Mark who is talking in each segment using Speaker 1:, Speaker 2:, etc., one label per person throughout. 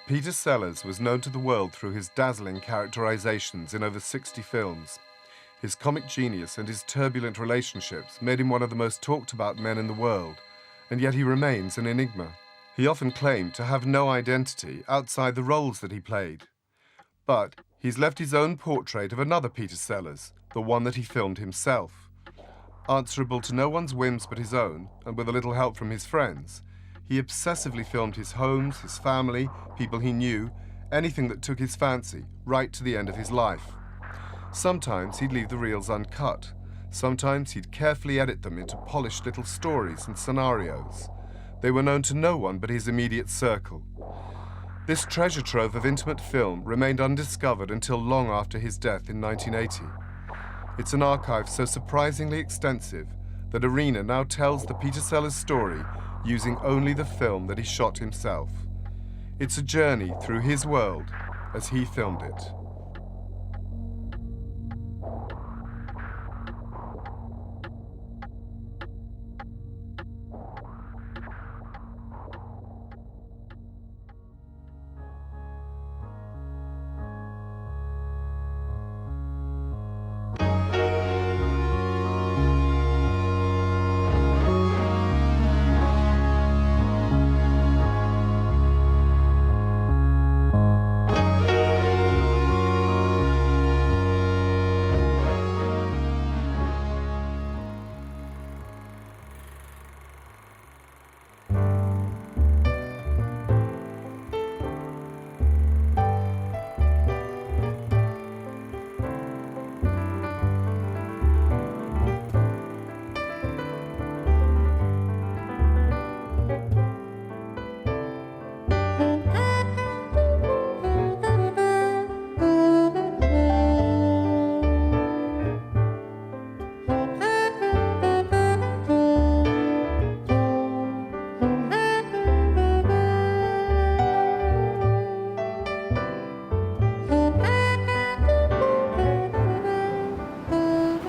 Speaker 1: Peter Sellers was known to the world through his dazzling characterizations in over 60 films. His comic genius and his turbulent relationships made him one of the most talked about men in the world, and yet he remains an enigma. He often claimed to have no identity outside the roles that he played. But he's left his own portrait of another Peter Sellers, the one that he filmed himself. Answerable to no one's whims but his own, and with a little help from his friends, he obsessively filmed his homes, his family, people he knew, anything that took his fancy, right to the end of his life. Sometimes he'd leave the reels uncut. Sometimes he'd carefully edit them into polished little stories and scenarios. They were known to no one but his immediate circle. This treasure trove of intimate film remained undiscovered until long after his death in 1980. It's an archive so surprisingly extensive that Arena now tells the Peter Sellers story using only the film that he shot himself. It's a journey through his world as he filmed it.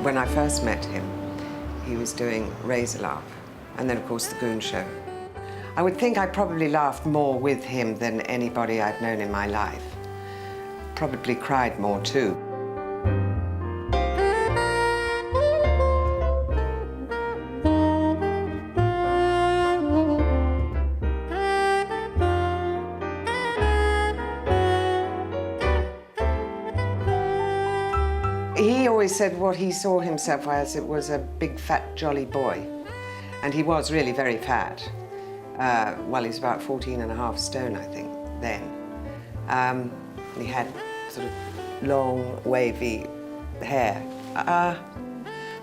Speaker 2: When I first met him, he was doing Razor Laugh, and then, of course, The Goon Show. I would think I probably laughed more with him than anybody I've known in my life. Probably cried more, too. He always said what he saw himself as it was a big, fat, jolly boy. And he was really very fat. Well, he's about 14.5 stone, I think, then. He had sort of long, wavy hair.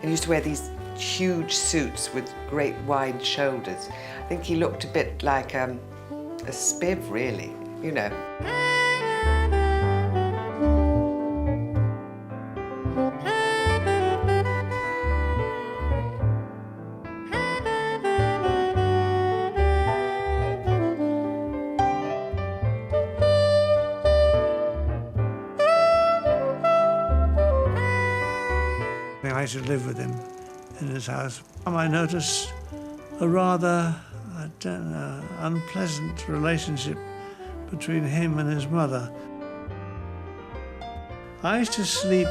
Speaker 2: He used to wear these huge suits with great, wide shoulders. I think he looked a bit like a spiv, really, you know.
Speaker 3: I used to live with him in his house. I noticed a rather, I don't know, unpleasant relationship between him and his mother. I used to sleep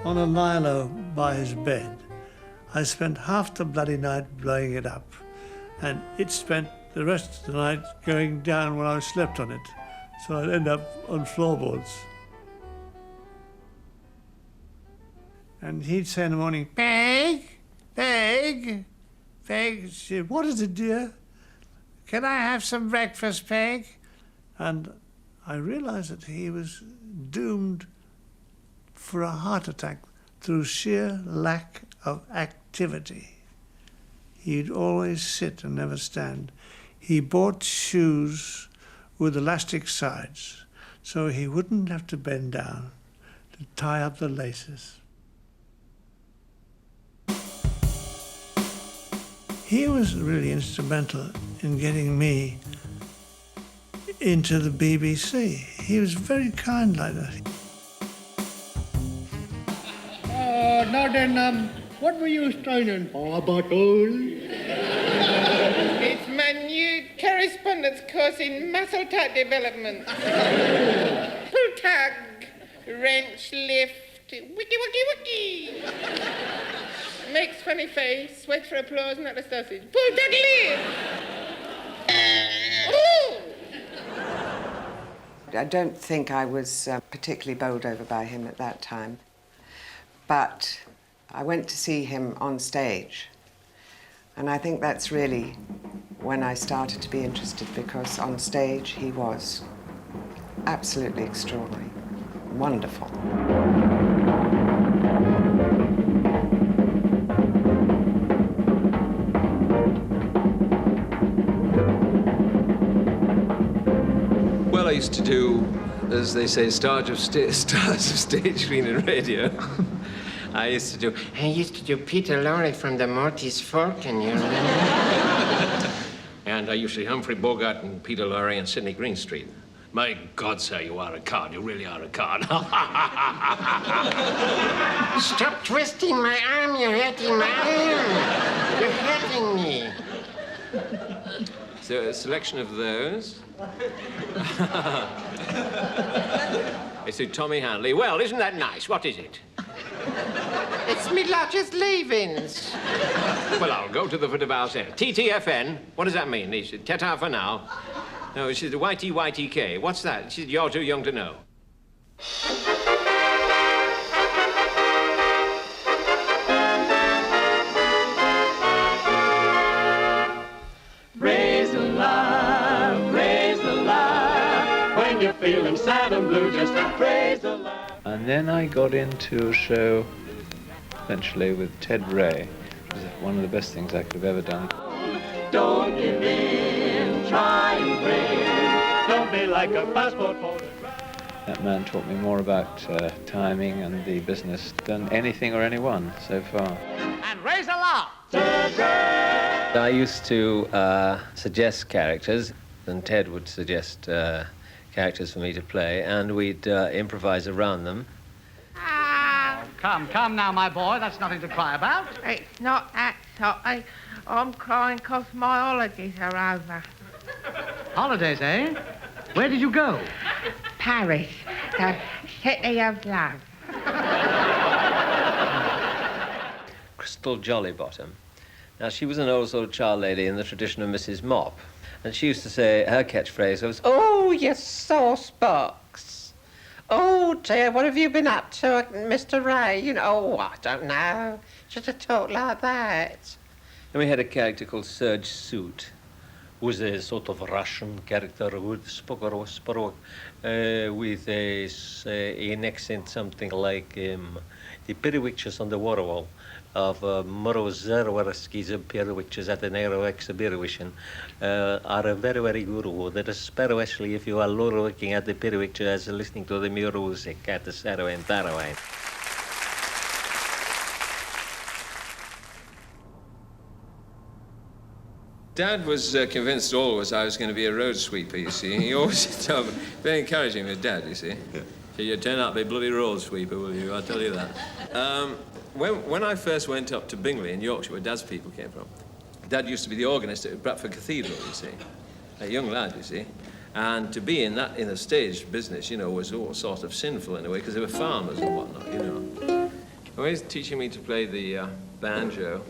Speaker 3: on a lilo by his bed. I spent half the bloody night blowing it up, and it spent the rest of the night going down when I slept on it, so I'd end up on floorboards. And he'd say in the morning, Peg, Peg, Peg. She'd say, what is it, dear? Can I have some breakfast, Peg? And I realized that he was doomed for a heart attack through sheer lack of activity. He'd always sit and never stand. He bought shoes with elastic sides so he wouldn't have to bend down to tie up the laces. He was really instrumental in getting me into the BBC. He was very kind like that.
Speaker 4: Now then, what were you straining for, Bottle? It's
Speaker 5: my new correspondence course in muscle type development. Pull tug, wrench, lift, wiki wiki wiki. Makes funny face, waits for applause, not a sausage. Pull tug, lift. Ooh!
Speaker 2: I don't think I was particularly bowled over by him at that time, but I went to see him on stage, and I think that's really when I started to be interested, because on stage he was absolutely extraordinary, wonderful.
Speaker 6: I used to do, as they say, stars of stage, screen and radio. I used to do Peter Lorre from the Morty's Falcon, you remember? And I used to do Humphrey Bogart and Peter Lorre and Sidney Greenstreet. My God, sir, you are a card. You really are a card.
Speaker 5: Stop twisting my arm. You're hurting my arm. You're hurting me.
Speaker 6: So a selection of those. It's to Tommy Hanley. Well, isn't that nice? What is it?
Speaker 5: It's me lodger's leavings.
Speaker 6: Well, I'll go to the foot of our set. TTFN. What does that mean? He said, Teta for now. No, she said, YTYTK. What's that? She said, you're too young to know.
Speaker 7: You're feeling sad and blue, just praise the Lord.
Speaker 8: And then I got into a show, eventually, with Ted Ray, which was one of the best things I could have ever done.
Speaker 7: Don't give in, try and pray. Don't be like a passport photograph.
Speaker 8: That man taught me more about timing and the business than anything or anyone so far.
Speaker 7: And raise a laugh.
Speaker 9: I used to suggest characters, and Ted would suggest characters for me to play, and we'd improvise around them.
Speaker 7: Come now, my boy. That's nothing to cry about.
Speaker 5: It's not that sorry. I'm crying because my holidays are over.
Speaker 7: Holidays, eh? Where did you go?
Speaker 5: Paris, the city of love.
Speaker 9: Crystal Jollybottom. Now, she was an old sort of child lady in the tradition of Mrs. Mop. And she used to say, her catchphrase was, "Oh, you sauce box. Oh, dear, what have you been up to, Mr. Ray? You know, oh, I don't know. Should have talked like that." And we had a character called Serge Soot, who was a sort of Russian character who spoke with an accent something like the periwitches on the Warwall of Morozerwarski's periwitches at the Nero exhibition are a very, very good word, especially if you are looking at the periwitches listening to the music at the Saturday and Taraway.
Speaker 6: Dad was convinced always I was going to be a road sweeper, you see. He always told me, very encouraging with Dad, you see. Yeah. So you turn out to be a bloody road sweeper, will you? I'll tell you that. When I first went up to Bingley in Yorkshire, where Dad's people came from, Dad used to be the organist at Bradford Cathedral, you see. A young lad, you see. And to be in the stage business, you know, was all sort of sinful in a way, because they were farmers and whatnot, you know. When he was teaching me to play the banjo,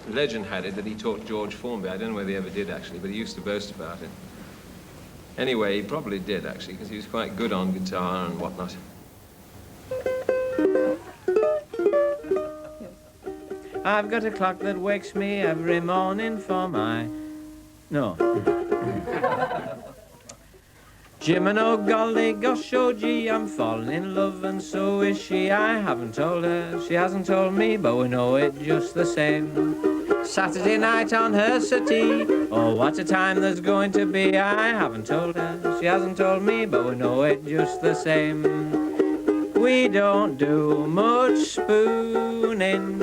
Speaker 6: legend had it that he taught George Formby. I don't know whether he ever did, actually, but he used to boast about it. Anyway, he probably did, actually, because he was quite good on guitar and whatnot.
Speaker 9: I've got a clock that wakes me every morning for my... No. Jim and oh golly gosh, oh gee, I'm falling in love and so is she. I haven't told her, she hasn't told me, but we know it just the same. Saturday night on her settee, oh what a time there's going to be. I haven't told her, she hasn't told me, but we know it just the same. We don't do much spooning,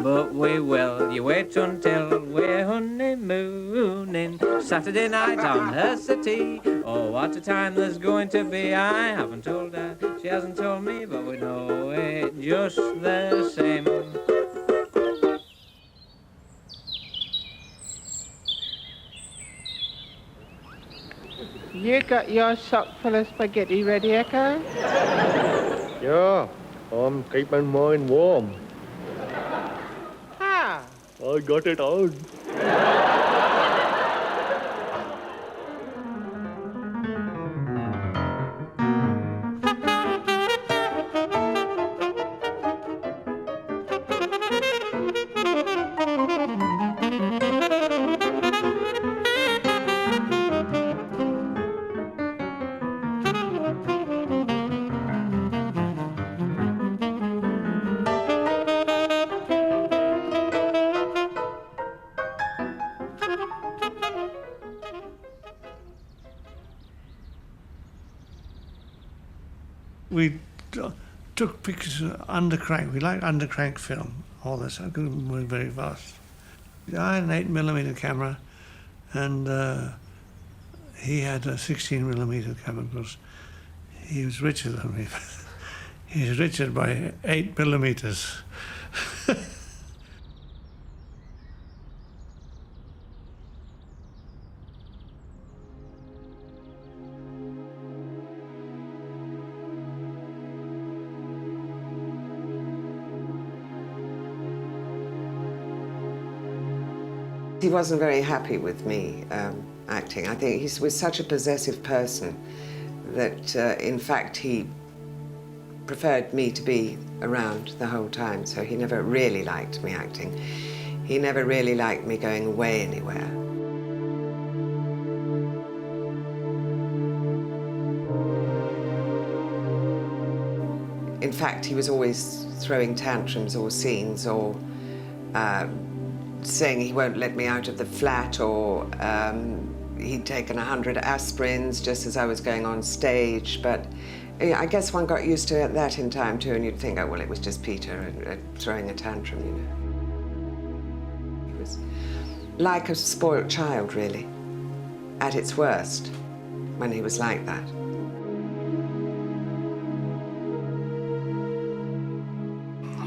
Speaker 9: but we will. You wait until we're honeymooning. Saturday night on her settee, oh what a time there's going to be. I haven't told her, she hasn't told me, but we know it just the same.
Speaker 5: You got your sock full of spaghetti ready, Echo?
Speaker 7: Yeah, I'm keeping mine warm.
Speaker 5: Ah.
Speaker 7: I got it on.
Speaker 3: We took pictures under crank. We like under crank film, all this. I couldn't move very fast. I had an 8mm camera, and he had a 16mm camera because he was richer than me. He was richer by 8mm.
Speaker 2: He wasn't very happy with me acting. I think he was such a possessive person that, in fact, he preferred me to be around the whole time, so he never really liked me acting. He never really liked me going away anywhere. In fact, he was always throwing tantrums or scenes or saying he won't let me out of the flat, or he'd taken 100 aspirins just as I was going on stage. But I guess one got used to that in time too, and you'd think, oh, well, it was just Peter throwing a tantrum, you know. He was like a spoilt child, really, at its worst, when he was like that.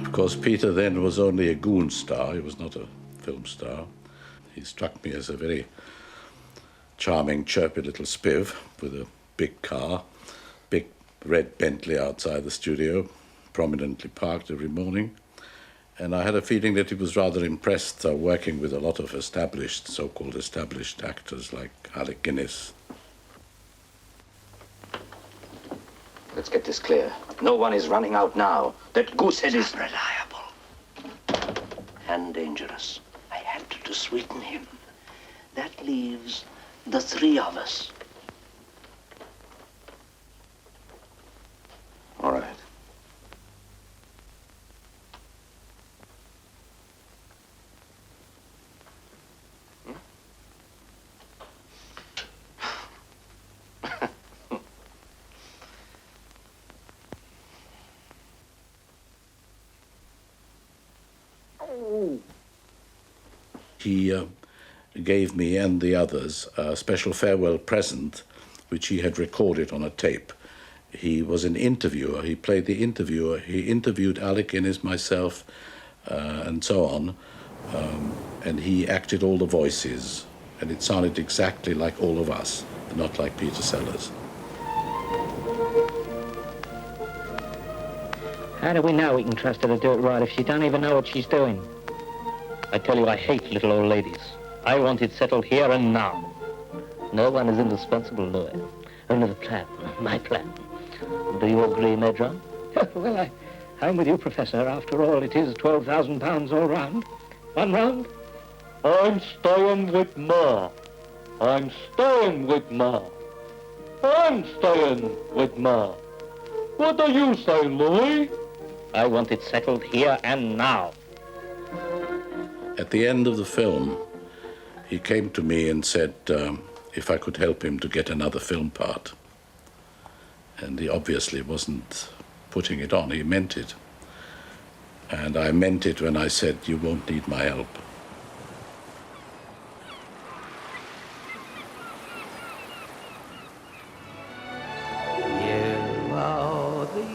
Speaker 10: Of course, Peter then was only a goon star. He was not a film star. He struck me as a very charming, chirpy little spiv with a big car, big red Bentley outside the studio, prominently parked every morning. And I had a feeling that he was rather impressed working with a lot of established, so-called established actors like Alec Guinness.
Speaker 11: Let's get this clear. No one is running out now. That Goosehead is
Speaker 12: unreliable
Speaker 11: and dangerous. I had to sweeten him. That leaves the three of us. All right.
Speaker 10: He gave me and the others a special farewell present, which he had recorded on a tape. He was an interviewer. He played the interviewer. He interviewed Alec Guinness, myself, and so on, and he acted all the voices, and it sounded exactly like all of us, not like Peter Sellers.
Speaker 13: How do we know we can trust her to do it right if she don't even know what she's doing? I tell you, I hate little old ladies. I want it settled here and now. No one is indispensable, Louis. Only the plan, my plan. Do you agree, Medron? Well, I'm with you, Professor. After all, it is £12,000 all round. One round?
Speaker 7: I'm staying with Ma. I'm staying with Ma. I'm staying with Ma. What do you say, Louis?
Speaker 13: I want it settled here and now.
Speaker 10: At the end of the film, he came to me and said if I could help him to get another film part. And he obviously wasn't putting it on, he meant it. And I meant it when I said, you won't need my help.
Speaker 12: You are the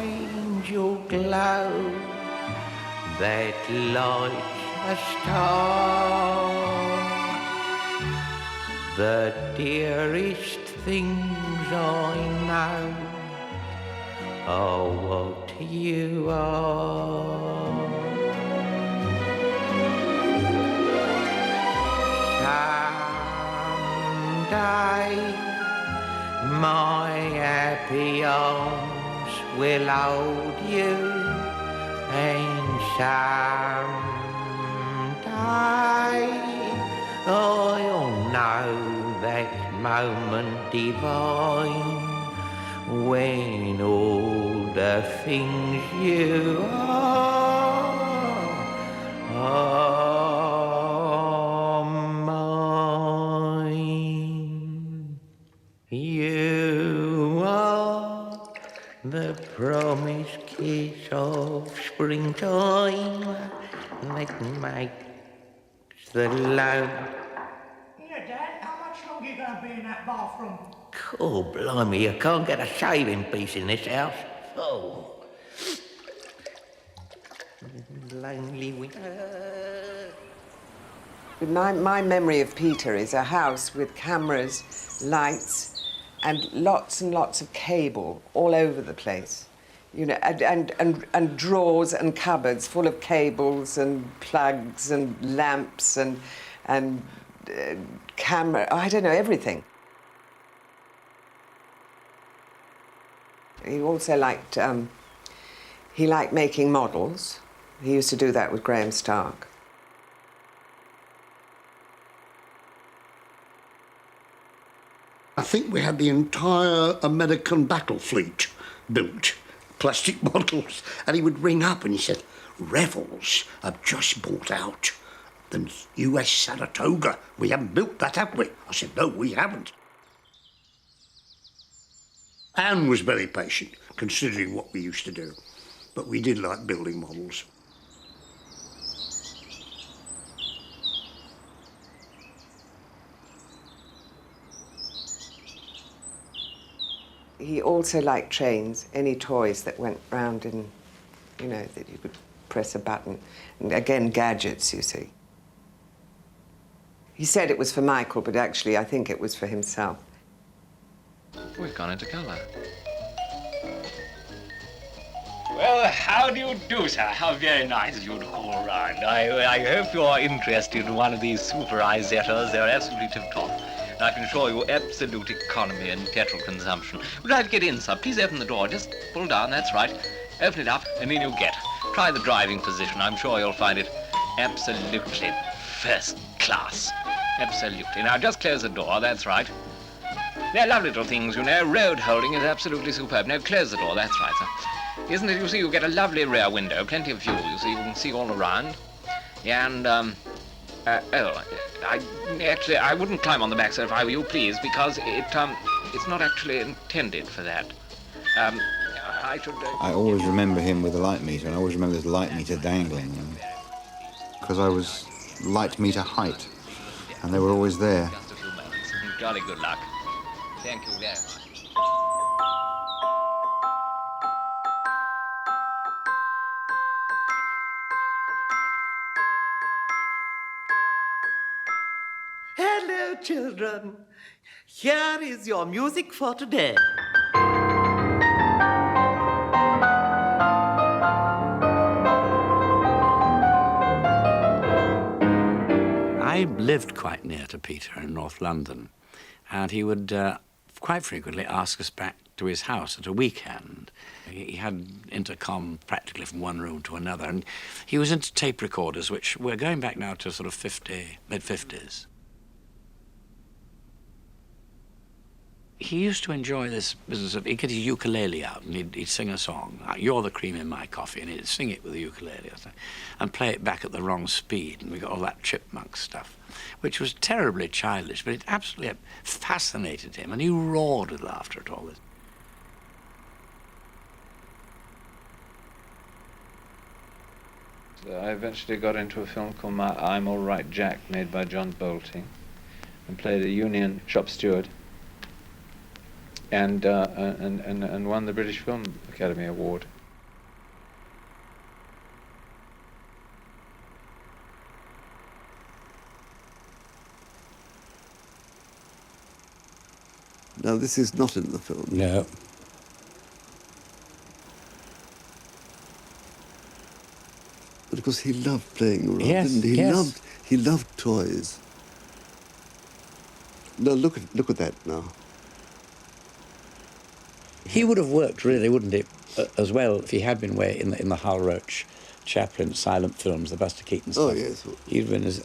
Speaker 12: angel glow that lights a star, the dearest things I know are what you are. Someday my happy arms will hold you, and someday I'll know that moment divine when all the things you are mine. You are the promised kiss of springtime that makes the love.
Speaker 3: Yeah, Dad, how much longer are you going to be in that bathroom?
Speaker 12: Oh, blimey, you can't get a shaving piece in this house. Oh. Lonely winter.
Speaker 2: My memory of Peter is a house with cameras, lights, and lots of cable all over the place. You know, and drawers and cupboards full of cables and plugs and lamps and camera. I don't know, everything. He also liked making models. He used to do that with Graham Stark.
Speaker 14: I think we had the entire American battle fleet built, plastic models, and he would ring up and he said, Revels have just bought out the US Saratoga. We haven't built that, have we? I said, no, we haven't. Anne was very patient, considering what we used to do, but we did like building models.
Speaker 2: He also liked trains, any toys that went round in, you know, that you could press a button. And again, gadgets, you see. He said it was for Michael, but actually I think it was for himself.
Speaker 8: We've gone into colour.
Speaker 15: Well, how do you do, sir? How very nice of you to call round. I hope you're interested in one of these super Isettas. They're absolutely tip-top. And I can assure you absolute economy in petrol consumption. Would you like to get in, sir? Please open the door. Just pull down, that's right. Open it up, and in you get. Try the driving position. I'm sure you'll find it absolutely first class. Absolutely. Now, just close the door, that's right. They're lovely little things, you know. Road holding is absolutely superb. Now, close the door, that's right, sir. Isn't it? You see, you get a lovely rear window, plenty of view, you see. You can see all around. And, I wouldn't climb on the back, sir, if I were you, please, because it's not actually intended for that.
Speaker 16: I always remember him with a light meter, and I always remember this light meter dangling, because I was light meter height, and they were always there.
Speaker 15: Just a few moments. Jolly good luck. Thank you very much.
Speaker 12: Hello, children. Here is your music for today.
Speaker 17: I lived quite near to Peter in North London, and he would quite frequently ask us back to his house at a weekend. He had intercom practically from one room to another, and he was into tape recorders, which we're going back now to sort of mid-50s. He used to enjoy this business of, he'd get his ukulele out and he'd sing a song, like, "You're the cream in my coffee," and he'd sing it with the ukulele or something, and play it back at the wrong speed, and we got all that chipmunk stuff, which was terribly childish, but it absolutely fascinated him, and he roared with laughter at all this.
Speaker 8: So I eventually got into a film called I'm All Right, Jack, made by John Bolting, and played a union shop steward. And won the British Film Academy Award.
Speaker 18: Now, this is not in the film.
Speaker 16: No.
Speaker 18: But of course, he loved playing around,
Speaker 16: Yes,
Speaker 18: didn't he?
Speaker 16: yes.
Speaker 18: He loved toys. Now, look at that now.
Speaker 17: He would have worked, really, wouldn't he, as well, if he had been in the Hal Roach, Chaplin, silent films, the Buster Keaton stuff.
Speaker 18: Oh, yes.
Speaker 17: He'd been as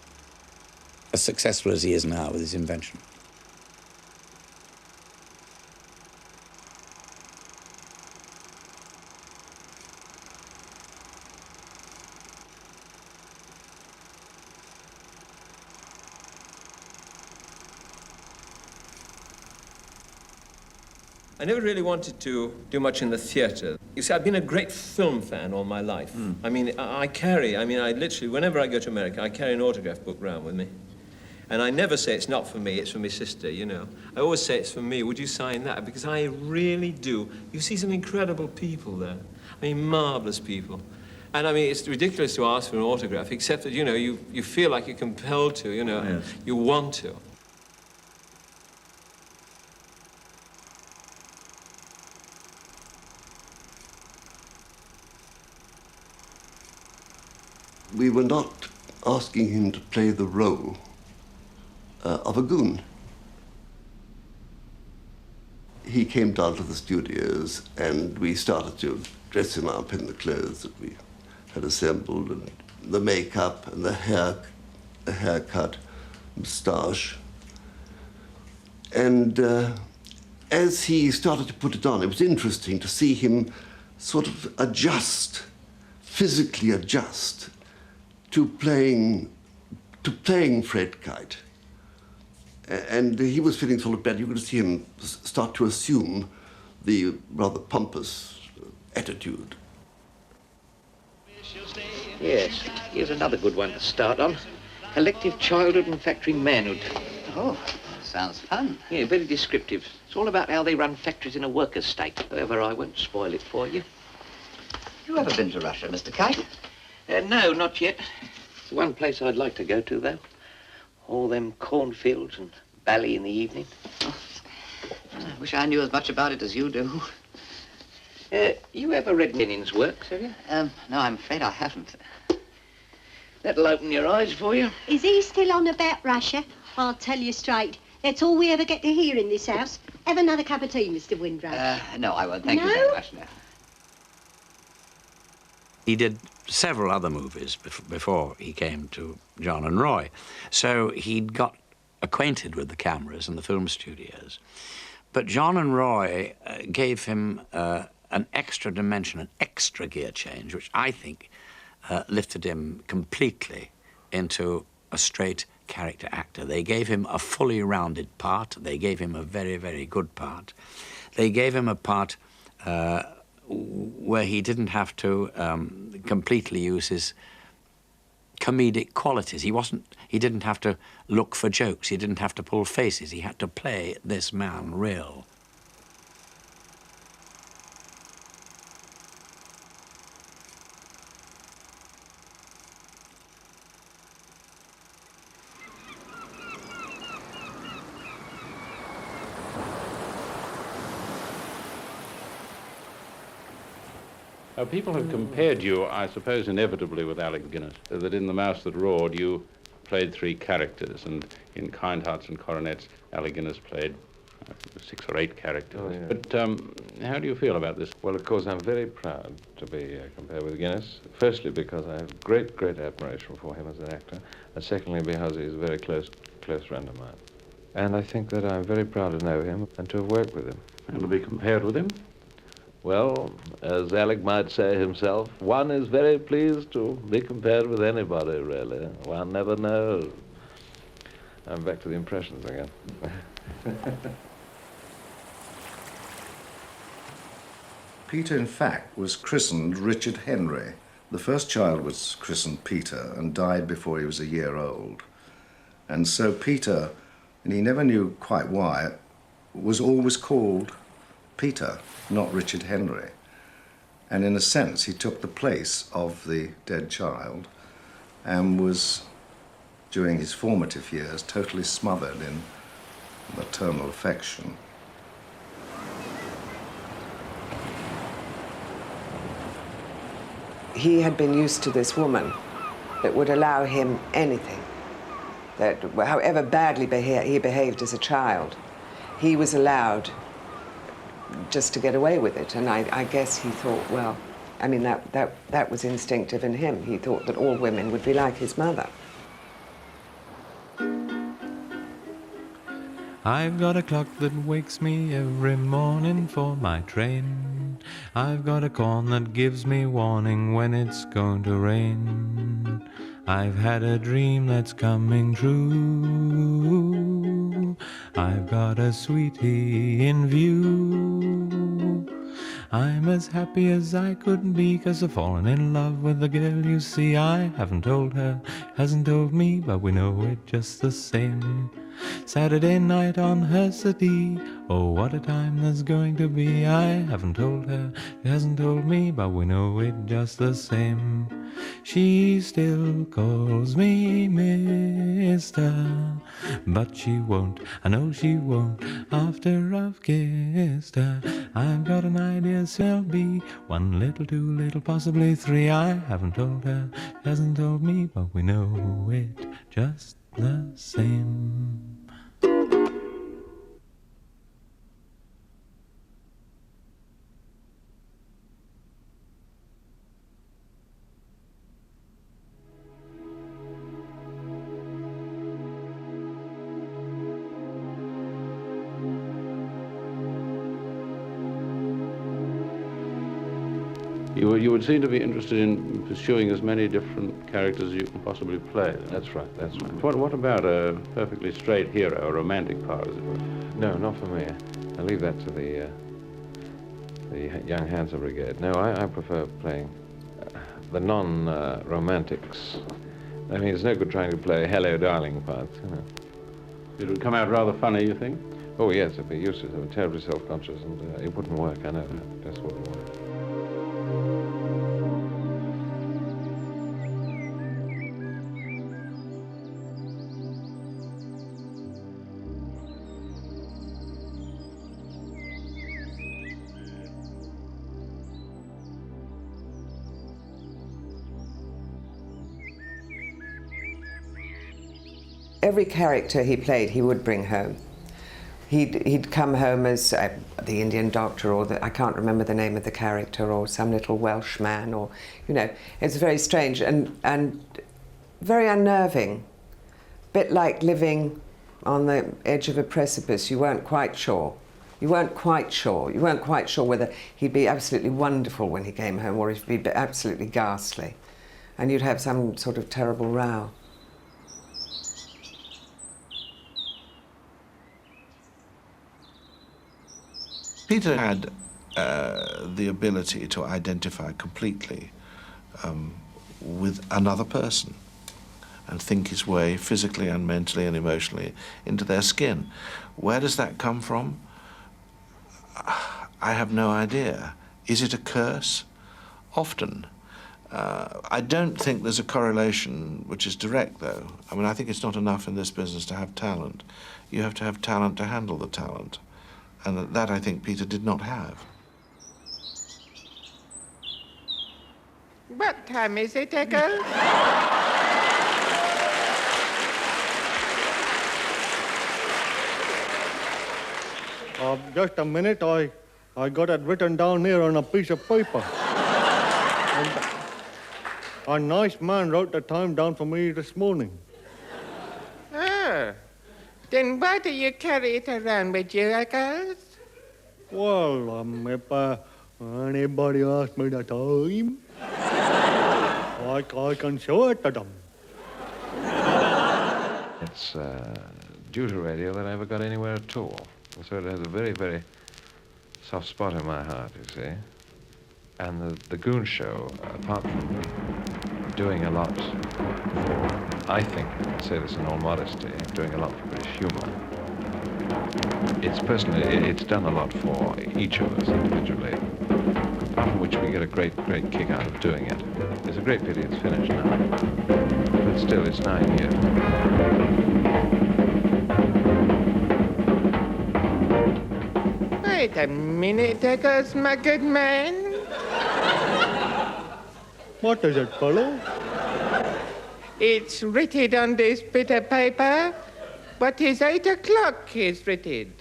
Speaker 17: successful as he is now with his invention.
Speaker 6: I never really wanted to do much in the theatre. You see, I've been a great film fan all my life. I mean, I literally, whenever I go to America, I carry an autograph book round with me. And I never say it's not for me, it's for my sister, you know. I always say it's for me, would you sign that? Because I really do. You see some incredible people there. I mean, marvelous people. And I mean, it's ridiculous to ask for an autograph, except that, you know, you feel like you're compelled to, you know,
Speaker 16: Yes.
Speaker 6: you want to.
Speaker 18: We were not asking him to play the role of a goon. He came down to the studios and we started to dress him up in the clothes that we had assembled, and the makeup and the haircut, moustache. And as he started to put it on, it was interesting to see him sort of adjust, physically adjust to playing Fred Kite. And he was feeling sort of bad. You could see him start to assume the rather pompous attitude.
Speaker 13: Yes, here's another good one to start on. Collective childhood and factory manhood.
Speaker 12: Oh, sounds fun.
Speaker 13: Yeah, very descriptive. It's all about how they run factories in a workers' state. However, I won't spoil it for you.
Speaker 12: You ever been to Russia, Mr. Kite?
Speaker 13: No, not yet. It's the one place I'd like to go to, though. All them cornfields and Bali in the evening.
Speaker 12: Oh, I wish I knew as much about it as you do.
Speaker 13: You ever read Lenin's works, have you?
Speaker 12: No, I'm afraid I haven't.
Speaker 13: That'll open your eyes for you.
Speaker 19: Is he still on about Russia? I'll tell you straight. That's all we ever get to hear in this house. Have another cup of tea, Mr. Windrush.
Speaker 12: No, I won't. Thank you very much. No.
Speaker 17: He did several other movies before he came to John and Roy. So he'd got acquainted with the cameras and the film studios. But John and Roy gave him an extra dimension, an extra gear change, which I think lifted him completely into a straight character actor. They gave him a fully rounded part. They gave him a very, very good part. They gave him a part where he didn't have to completely use his comedic qualities. He didn't have to look for jokes. He didn't have to pull faces. He had to play this man real.
Speaker 20: People have compared you, I suppose, inevitably with Alec Guinness, that in The Mouse That Roared you played three characters, and in Kind Hearts and Coronets, Alec Guinness played 6 or 8 characters.
Speaker 6: Oh, yeah.
Speaker 20: But how do you feel about this?
Speaker 6: Well, of course, I'm very proud to be compared with Guinness. Firstly, because I have great, great admiration for him as an actor, and secondly, because he's a very close friend of mine. And I think that I'm very proud to know him and to have worked with him.
Speaker 20: And to be compared with him?
Speaker 21: Well, as Alec might say himself, one is very pleased to be compared with anybody, really. One never knows.
Speaker 6: I'm back to the impressions again.
Speaker 10: Peter, in fact, was christened Richard Henry. The first child was christened Peter and died before he was a year old. And so Peter, and he never knew quite why, was always called Peter, not Richard Henry. And in a sense, he took the place of the dead child and was, during his formative years, totally smothered in maternal affection.
Speaker 2: he had been used to this woman that would allow him anything, that however badly he behaved as a child, he was allowed just to get away with it. And I guess he thought, well, I mean, that was instinctive in him. He thought that all women would be like his mother.
Speaker 1: I've got a clock that wakes me every morning for my train. I've got a corn that gives me warning when it's going to rain. I've had a dream that's coming true. I've got a sweetie in view. I'm as happy as I could be, 'cause I've fallen in love with the girl you see. I haven't told her, hasn't told me, but we know it just the same. Saturday night on her city, oh what a time there's going to be. I haven't told her, she hasn't told me, but we know it just the same. She still calls me mister, but she won't, I know she won't, after I've kissed her. I've got an idea she'll be 1 little, 2 little, possibly 3. I haven't told her, she hasn't told me, but we know it just the same.
Speaker 20: You would seem to be interested in pursuing as many different characters as you can possibly play.
Speaker 21: That's right, that's right.
Speaker 20: What about a perfectly straight hero, a romantic part, as it were?
Speaker 21: No, not for me. I leave that to the Young Handsome Brigade. No, I prefer playing the non-romantics. I mean, it's no good trying to play hello, darling parts, you know.
Speaker 20: It would come out rather funny, you think?
Speaker 21: Oh, yes, it'd be useless. I'm terribly self-conscious, and it wouldn't work, I know that. That's what it would.
Speaker 2: Every character he played, he would bring home. He'd come home as the Indian doctor, or I can't remember the name of the character, or some little Welsh man, or, you know, it's very strange and very unnerving. Bit like living on the edge of a precipice. You weren't quite sure. You weren't quite sure whether he'd be absolutely wonderful when he came home, or if he'd be absolutely ghastly. And you'd have some sort of terrible row.
Speaker 22: Peter had the ability to identify completely with another person and think his way physically and mentally and emotionally into their skin. Where does that come from? I have no idea. Is it a curse? Often. I don't think there's a correlation which is direct, though. I mean, I think it's not enough in this business to have talent. You have to have talent to handle the talent. And that, I think, Peter did not have.
Speaker 5: What time is it, Echo?
Speaker 4: Just a minute, I got it written down here on a piece of paper. And a nice man wrote the time down for me this morning.
Speaker 5: Oh. Then why do you carry it around with you, Echoes?
Speaker 4: Well, if anybody asks me the time, I can show it to them.
Speaker 21: It's due to radio that I never got anywhere at all. And so it has a very, very soft spot in my heart, you see. And the Goon Show, apart from doing a lot for, I think, I say this in all modesty, doing a lot for British humour, it's done a lot for each of us individually, apart from which we get a great, great kick out of doing it. It's a great pity it's finished now, but still, it's 9 years.
Speaker 5: Wait a minute, Echoes, my good man.
Speaker 4: What is it, fellow?
Speaker 5: It's written on this bit of paper, but it's 8 o'clock, it's written.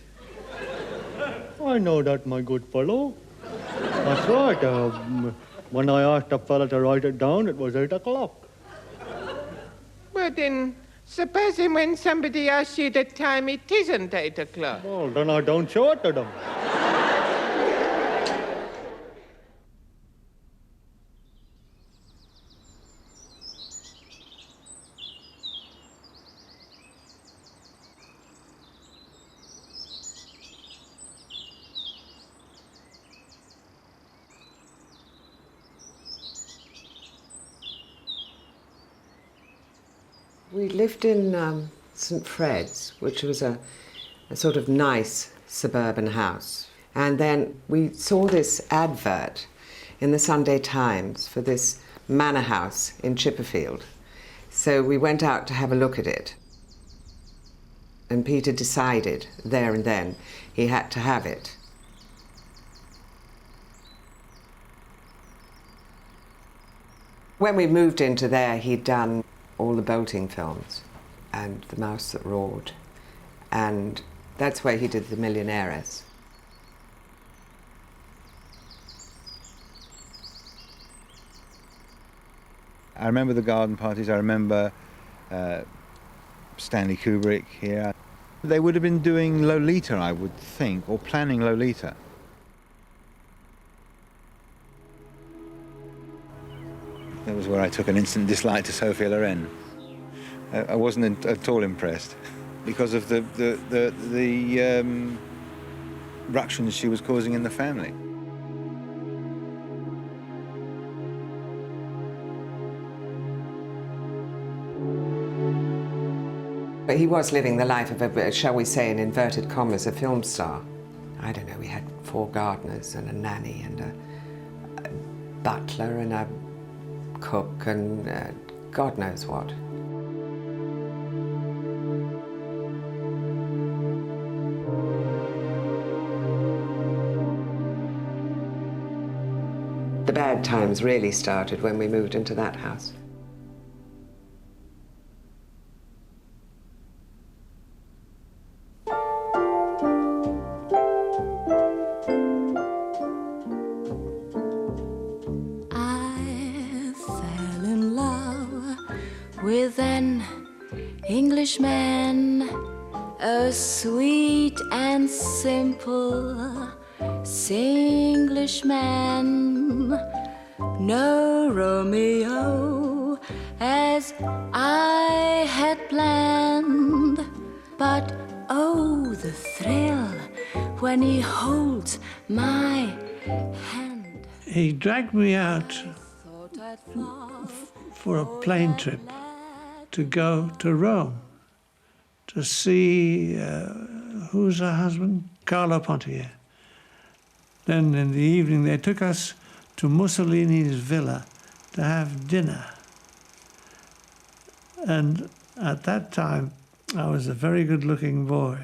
Speaker 4: I know that, my good fellow. That's right. When I asked the fella to write it down, it was 8 o'clock.
Speaker 5: Well, then, supposing when somebody asks you the time, it isn't 8 o'clock.
Speaker 4: Well, then I don't show it to them.
Speaker 2: We lived in St Fred's, which was a sort of nice suburban house. And then we saw this advert in the Sunday Times for this manor house in Chipperfield. So we went out to have a look at it. And Peter decided there and then he had to have it. When we moved into there, he'd done all the bolting films and The Mouse That Roared, and that's where he did The Millionaires.
Speaker 16: I remember the garden parties. I remember Stanley Kubrick here. They would have been doing Lolita, I would think, or planning Lolita. That was where I took an instant dislike to Sophia Loren. I wasn't at all impressed because of the ructions she was causing in the family.
Speaker 2: But he was living the life of a, shall we say, in inverted commas, a film star. I don't know, we had 4 gardeners and a nanny and a butler and a cook and God knows what. The bad times really started when we moved into that house.
Speaker 9: With an Englishman, a sweet and simple Singlishman, no Romeo as I had planned, but oh, the thrill when he holds my hand.
Speaker 3: He dragged me out for a plane trip to go to Rome to see, who's her husband? Carlo Pontier. Then in the evening they took us to Mussolini's villa to have dinner. And at that time I was a very good-looking boy,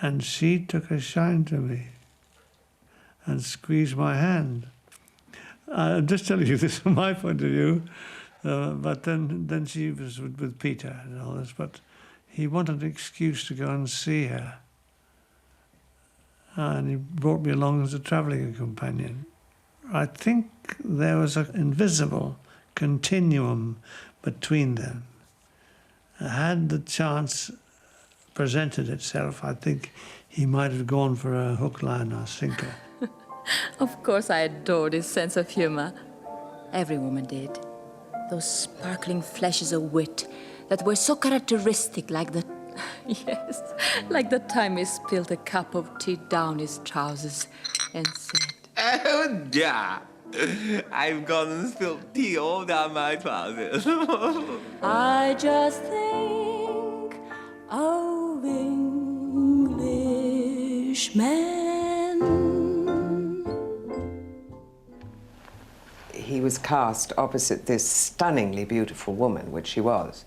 Speaker 3: and she took a shine to me and squeezed my hand. I'm just telling you this from my point of view. But then she was with Peter and all this, but he wanted an excuse to go and see her. And he brought me along as a travelling companion. I think there was an invisible continuum between them. Had the chance presented itself, I think he might have gone for a hook, line, or sinker.
Speaker 11: Of course, I adored his sense of humor. Every woman did. Those sparkling flashes of wit that were so characteristic, like the... yes, like the time he spilled a cup of tea down his trousers and said...
Speaker 23: Oh, dear. I've gone and spilled tea all down my trousers.
Speaker 11: I just think of Englishmen.
Speaker 2: He was cast opposite this stunningly beautiful woman, which she was.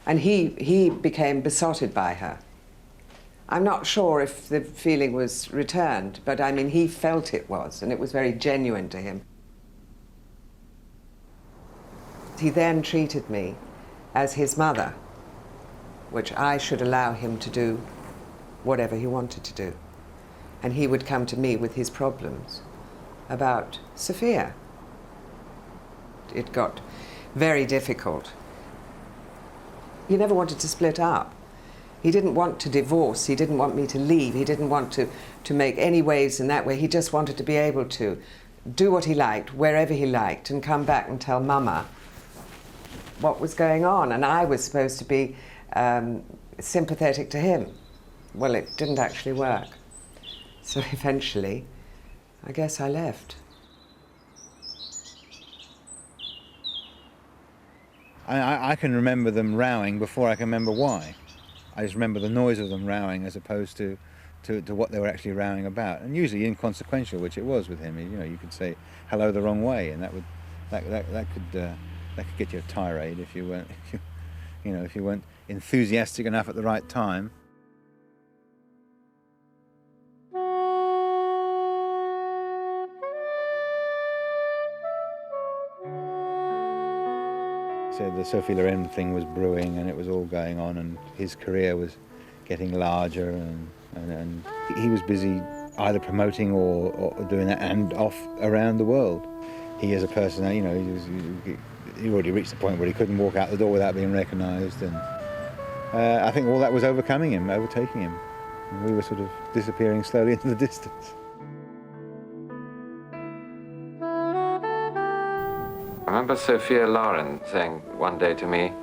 Speaker 2: And he became besotted by her. I'm not sure if the feeling was returned, but I mean, he felt it was, and it was very genuine to him. He then treated me as his mother, which I should allow him to do whatever he wanted to do. And he would come to me with his problems about Sophia. It got very difficult. He never wanted to split up. He didn't want to divorce. He didn't want me to leave. He didn't want to make any waves in that way. He just wanted to be able to do what he liked, wherever he liked, and come back and tell Mama what was going on. And I was supposed to be sympathetic to him. Well, it didn't actually work. So eventually, I guess I left.
Speaker 16: I can remember them rowing before I can remember why. I just remember the noise of them rowing as opposed to what they were actually rowing about, and usually inconsequential, which it was with him. You know, you could say hello the wrong way, and that could get you a tirade if you weren't enthusiastic enough at the right time. So the Sophie Loren thing was brewing, and it was all going on, and his career was getting larger, and he was busy either promoting or doing that and off around the world. He as a person, you know, he already reached the point where he couldn't walk out the door without being recognised, and I think all that was overtaking him, and we were sort of disappearing slowly into the distance.
Speaker 8: I remember Sophia Loren saying one day to me,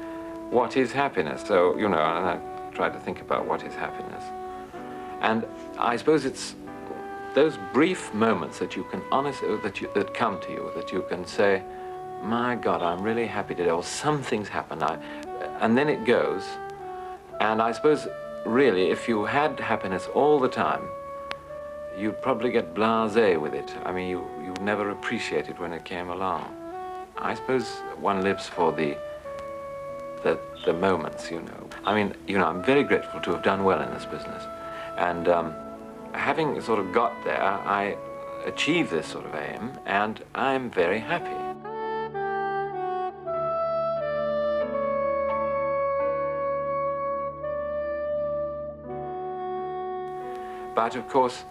Speaker 8: "What is happiness?" So, you know, and I tried to think about what is happiness. And I suppose it's those brief moments that you can that come to you, that you can say, "My God, I'm really happy today," or something's happened, and then it goes. And I suppose, really, if you had happiness all the time, you'd probably get blasé with it. I mean, you'd never appreciate it when it came along. I suppose one lives for the moments, you know. I mean, you know, I'm very grateful to have done well in this business. And having sort of got there, I achieved this sort of aim, and I'm very happy. But of course,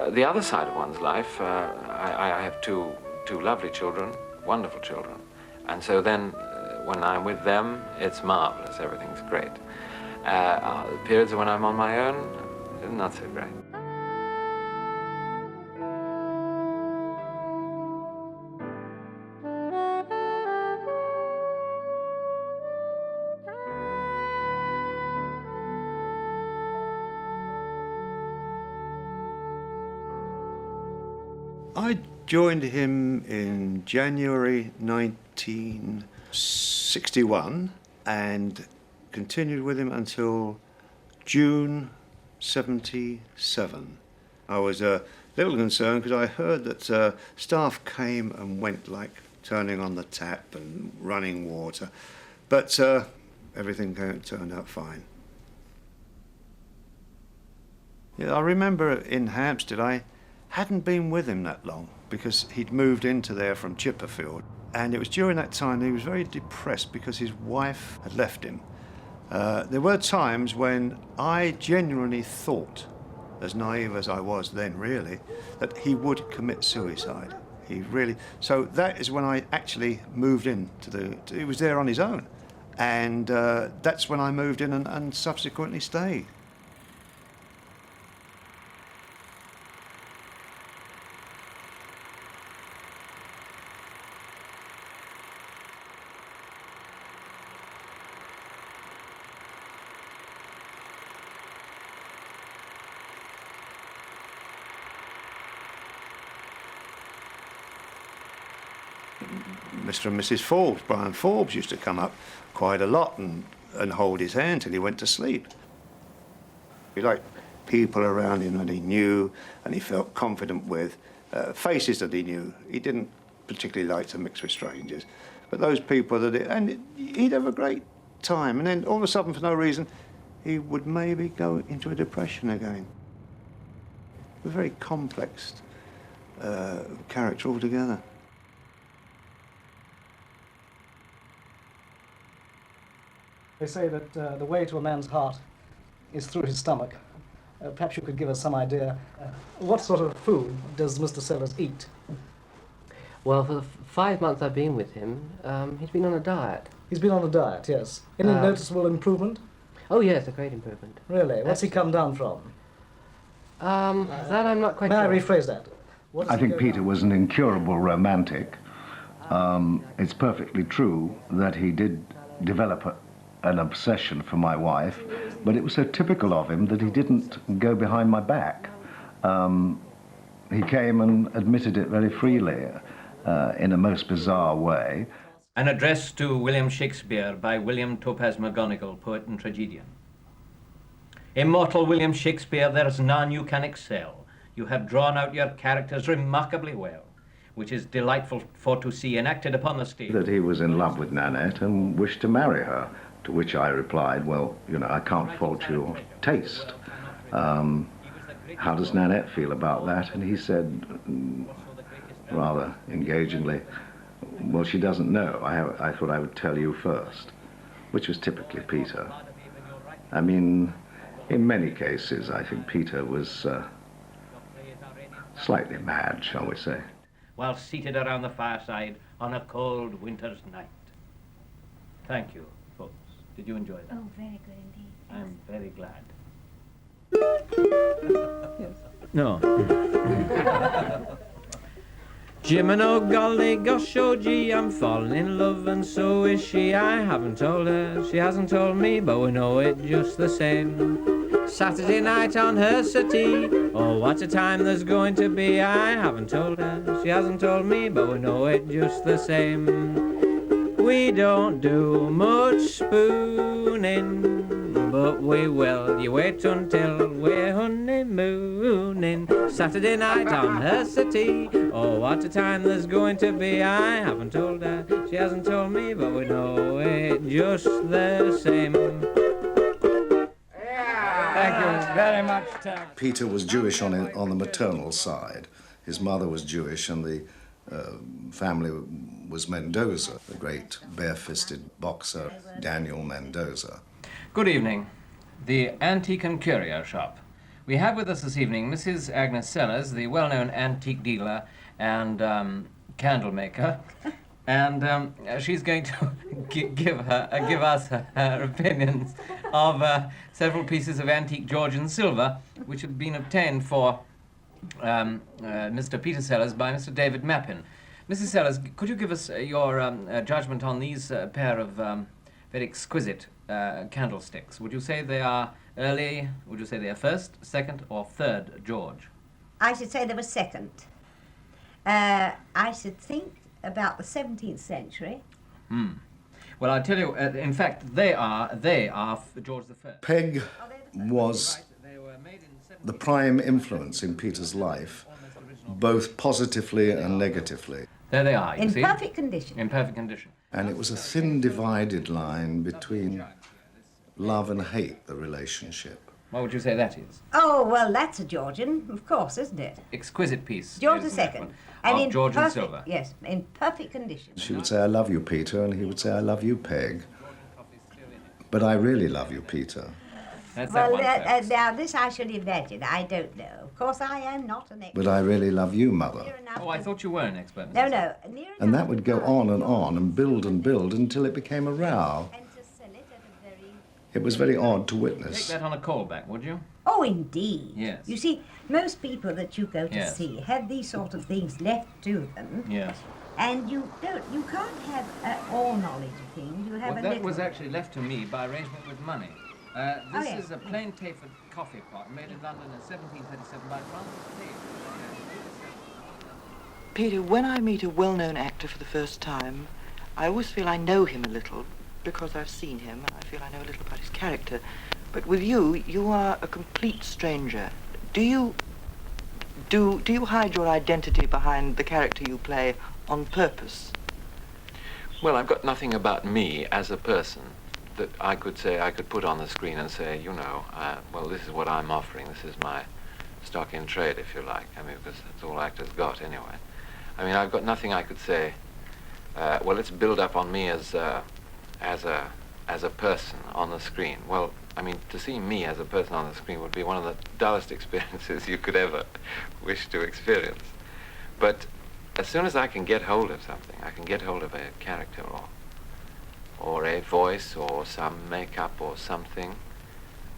Speaker 8: the other side of one's life, I have two lovely children, wonderful children. And so then, when I'm with them, it's marvelous, everything's great. Periods when I'm on my own, not so great.
Speaker 3: I joined him in January 1961 and continued with him until June 77. I was a little concerned because I heard that staff came and went, like turning on the tap and running water, but everything turned out fine. Yeah, I remember in Hampstead, I hadn't been with him that long because he'd moved into there from Chipperfield, and it was during that time he was very depressed because his wife had left him. There were times when I genuinely thought, as naive as I was then really, that he would commit suicide. So that is when I actually moved in he was there on his own, and that's when I moved in and subsequently stayed. Mr. and Mrs. Forbes, Brian Forbes, used to come up quite a lot and hold his hand till he went to sleep. He liked people around him that he knew and he felt confident with, faces that he knew. He didn't particularly like to mix with strangers, but those people and he'd have a great time, and then all of a sudden, for no reason, he would maybe go into a depression again. A very complex character altogether.
Speaker 7: They say that the way to a man's heart is through his stomach. Perhaps you could give us some idea. What sort of food does Mr. Sellers eat?
Speaker 14: Well, for the 5 months I've been with him, he's been on a diet.
Speaker 7: He's been on a diet, yes. Any noticeable improvement?
Speaker 14: Oh, yes, a great improvement.
Speaker 7: Really? What's he come down from?
Speaker 14: That I'm not quite
Speaker 7: May
Speaker 14: sure.
Speaker 7: I rephrase that?
Speaker 15: I think Peter was an incurable romantic. It's perfectly true that he did develop an obsession for my wife, but it was so typical of him that he didn't go behind my back. He came and admitted it very freely in a most bizarre way.
Speaker 24: An address to William Shakespeare by William Topaz McGonagall, poet and tragedian. Immortal William Shakespeare, there's none you can excel. You have drawn out your characters remarkably well, which is delightful for to see enacted upon the stage.
Speaker 15: That he was in love with Nanette and wished to marry her, to which I replied, well, you know, I can't fault your taste. How does Nanette feel about that? And he said, rather engagingly, well, she doesn't know. I thought I would tell you first, which was typically Peter. I mean, in many cases, I think Peter was slightly mad, shall we say.
Speaker 24: While seated around the fireside on a cold winter's night. Thank you, folks. Did you enjoy that?
Speaker 25: Oh, very good indeed.
Speaker 24: I'm very glad.
Speaker 25: Yes.
Speaker 24: No. Jim and oh golly gosh oh gee, I'm falling in love and so is she. I haven't told her, she hasn't told me, but we know it just the same. Saturday night on her settee, oh what a time there's going to be. I haven't told her, she hasn't told me, but we know it just the same. We don't do much spooning, but we will. You wait until we're honeymooning. Saturday night on her settee, oh what a time there's going to be. I haven't told her, she hasn't told me, but we know it just the same.
Speaker 26: Thank you very much, Tom.
Speaker 15: Peter was Jewish on the maternal side. His mother was Jewish, and the family was Mendoza, the great bare-fisted boxer Daniel Mendoza.
Speaker 24: Good evening. The Antique and Curio Shop. We have with us this evening Mrs. Agnes Sellers, the well-known antique dealer and candle maker, and she's going to give us her opinions of several pieces of antique Georgian silver which have been obtained for Mr. Peter Sellers by Mr. David Mappin. Mrs. Sellers, could you give us your judgment on these pair of very exquisite candlesticks? Would you say they are early, would you say they are first, second, or third George?
Speaker 25: I should say they were second. I should think about the 17th century.
Speaker 24: Well, I tell you, in fact, they are George I.
Speaker 15: Peg was the prime influence in Peter's life, both positively and negatively.
Speaker 24: There they are, you
Speaker 25: In
Speaker 24: see.
Speaker 25: perfect condition.
Speaker 24: In perfect condition.
Speaker 15: And it was a thin divided line between love and hate, the relationship.
Speaker 24: What would you say that is?
Speaker 25: Oh, well, that's a Georgian, of course, isn't it?
Speaker 24: Exquisite piece.
Speaker 25: George
Speaker 24: isn't
Speaker 25: II.
Speaker 24: that one?
Speaker 25: And
Speaker 24: Of
Speaker 25: in
Speaker 24: Georgian
Speaker 25: perfect,
Speaker 24: silver.
Speaker 25: Yes, in perfect condition.
Speaker 15: She would say, I love you, Peter, and he would say, I love you, Peg. But I really love you, Peter.
Speaker 25: Well, now this I should imagine. I don't know. Of course, I am not an expert.
Speaker 15: But I really love you, Mother.
Speaker 24: Oh, I thought you were an expert.
Speaker 25: No, no. Near
Speaker 15: And that would go on and build until it became a row. It was very odd to
Speaker 24: Take
Speaker 15: witness.
Speaker 24: that on a callback, would you?
Speaker 25: Oh, indeed.
Speaker 24: Yes.
Speaker 25: You see, most people that you go to
Speaker 24: Yes.
Speaker 25: see have these sort of things left to them,
Speaker 24: Yes.
Speaker 25: and you can't have all knowledge of things. You have
Speaker 24: Well,
Speaker 25: a
Speaker 24: that
Speaker 25: little.
Speaker 24: was actually left to me by arrangement with money. This
Speaker 25: yes.
Speaker 24: is a plain tapered coffee pot made in London in 1737 by Francis Tate.
Speaker 27: Peter, when I meet a well-known actor for the first time, I always feel I know him a little because I've seen him, and I feel I know a little about his character. But with you, you are a complete stranger. Do you hide your identity behind the character you play on purpose?
Speaker 8: Well, I've got nothing about me as a person that I could put on the screen and say, you know, well, this is what I'm offering. This is my stock in trade, if you like. I mean, because that's all actors got anyway. I mean, I've got nothing I could say, well, let's build up on me as a as a person on the screen. Well, I mean, to see me as a person on the screen would be one of the dullest experiences you could ever wish to experience. But as soon as I can get hold of something, I can get hold of a character or a voice or some makeup or something,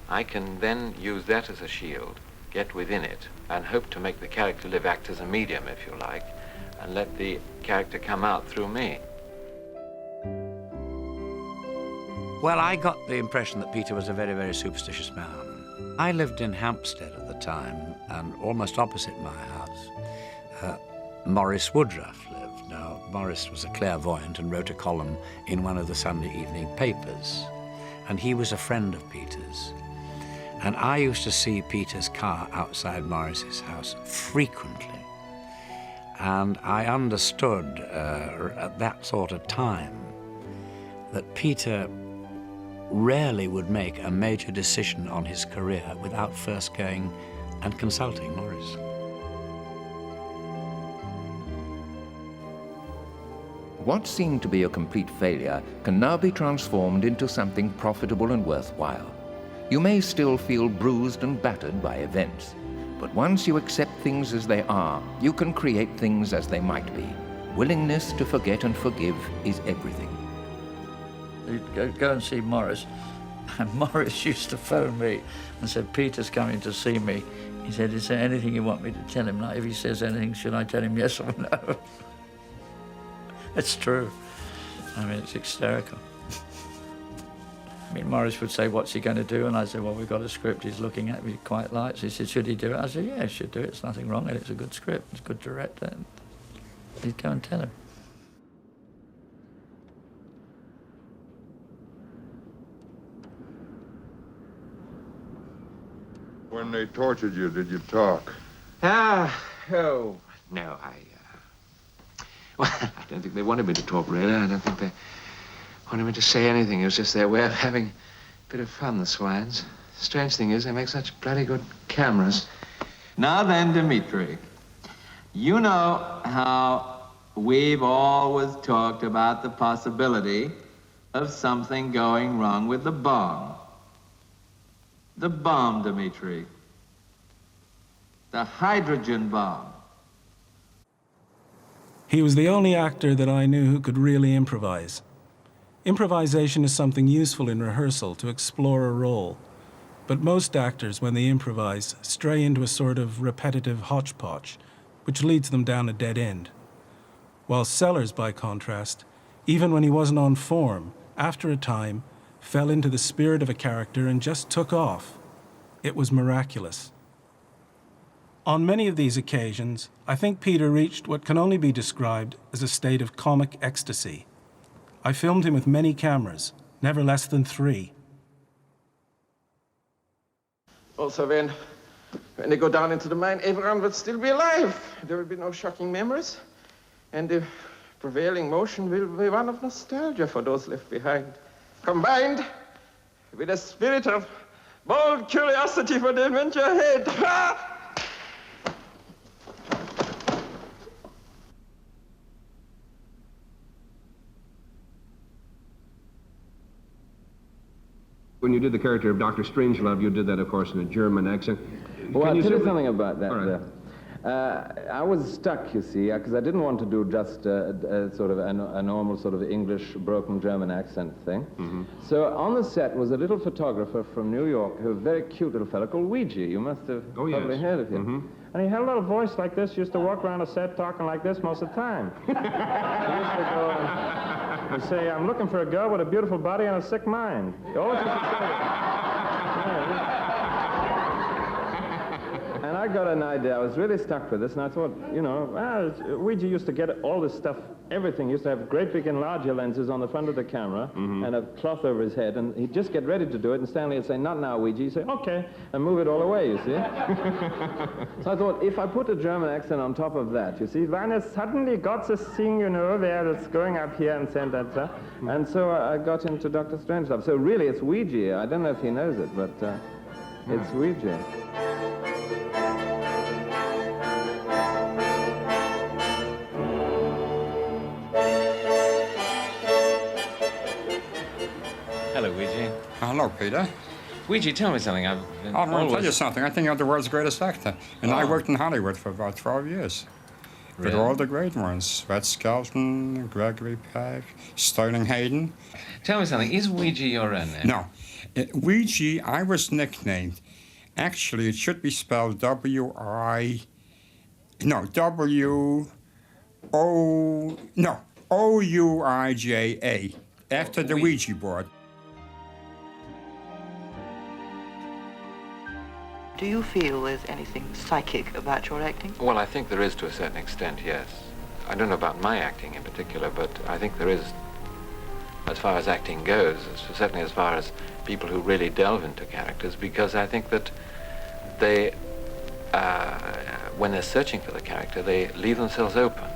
Speaker 8: I can then use that as a shield, get within it, and hope to make the character live, act as a medium, if you like, and let the character come out through me.
Speaker 6: Well, I got the impression that Peter was a very, very superstitious man. I lived in Hampstead at the time, and almost opposite my house, Maurice Woodruff lived. Now, Maurice was a clairvoyant and wrote a column in one of the Sunday evening papers, and he was a friend of Peter's. And I used to see Peter's car outside Maurice's house frequently. And I understood at that sort of time that Peter rarely would make a major decision on his career without first going and consulting Maurice.
Speaker 10: What seemed to be a complete failure can now be transformed into something profitable and worthwhile. You may still feel bruised and battered by events, but once you accept things as they are, you can create things as they might be. Willingness to forget and forgive is everything.
Speaker 12: You'd go and see Maurice, and Maurice used to phone me and said, "Peter's coming to see me." He said, "Is there anything you want me to tell him? Like, if he says anything, should I tell him yes or no?" It's true. I mean, it's hysterical. I mean, Maurice would say, "What's he going to do?" And I said, "Well, we've got a script he's looking at, he quite likes." He said, "Should he do it?" I said, "Yeah, he should do it. There's nothing wrong in it. It's a good script. It's good director." And he'd go and tell him.
Speaker 13: When they tortured you, did you talk?
Speaker 8: Oh, no, well, I don't think they wanted me to talk, really. I don't think they wanted me to say anything. It was just their way of having a bit of fun, the swines. Strange thing is, they make such bloody good cameras.
Speaker 23: Now then, Dimitri, you know how we've always talked about the possibility of something going wrong with the bomb. The bomb, Dimitri. The hydrogen bomb.
Speaker 17: He was the only actor that I knew who could really improvise. Improvisation is something useful in rehearsal to explore a role, but most actors, when they improvise, stray into a sort of repetitive hodgepodge, which leads them down a dead end. While Sellers, by contrast, even when he wasn't on form, after a time, fell into the spirit of a character and just took off. It was miraculous. On many of these occasions, I think Peter reached what can only be described as a state of comic ecstasy. I filmed him with many cameras, never less than 3.
Speaker 23: Also, when they go down into the mine, everyone would still be alive. There will be no shocking memories. And the prevailing motion will be one of nostalgia for those left behind, combined with a spirit of bold curiosity for the adventure ahead. Ha!
Speaker 18: When you did the character of Dr. Strangelove, you did that, of course, in a German accent.
Speaker 8: Well, I'll tell you
Speaker 18: simply-
Speaker 8: something about that.
Speaker 18: All right.
Speaker 8: I was stuck, you see, because I didn't want to do just sort of a normal sort of English broken German accent thing.
Speaker 18: Mm-hmm.
Speaker 8: So on the set was a little photographer from New York, a very cute little fellow called Ouija. You must have probably heard of him.
Speaker 18: Mm-hmm.
Speaker 19: And he had a little voice like this, used to walk around a set talking like this most of the time. He used to go and say, "I'm looking for a girl with a beautiful body and a sick mind." He always used to say that.
Speaker 8: And I got an idea. I was really stuck with this, and I thought, you know,
Speaker 19: Ouija used to get all this stuff, everything. He used to have great big enlarger lenses on the front of the camera and a cloth over his head, and he'd just get ready to do it, and Stanley would say, "Not now, Ouija." He'd say, "Okay," and move it all away, you see.
Speaker 8: So I thought, if I put a German accent on top of that, you see,
Speaker 19: When it suddenly got this thing, you know, there that's going up here and send that stuff.
Speaker 8: and so I got into Dr. Strangelove. So really, it's Ouija. I don't know if he knows it, but it's Ouija.
Speaker 28: Hello,
Speaker 1: Hello, Peter.
Speaker 8: Ouija, tell me something. I've been
Speaker 1: I'll tell you
Speaker 8: always...
Speaker 1: something. I think you're the world's greatest actor. And I worked in Hollywood for about 12 years. With
Speaker 8: Really?
Speaker 1: all the great ones. Red Skelton, Gregory Peck, Sterling Hayden.
Speaker 8: Tell me something. Is Ouija your own name?
Speaker 1: No. Ouija, I was nicknamed. Actually, it should be spelled O-U-I-J-A. After the Ouija board.
Speaker 27: Do you feel there's anything psychic about your acting?
Speaker 8: Well, I think there is to a certain extent, yes. I don't know about my acting in particular, but I think there is, as far as acting goes, certainly as far as people who really delve into characters, because I think that they, when they're searching for the character, they leave themselves open,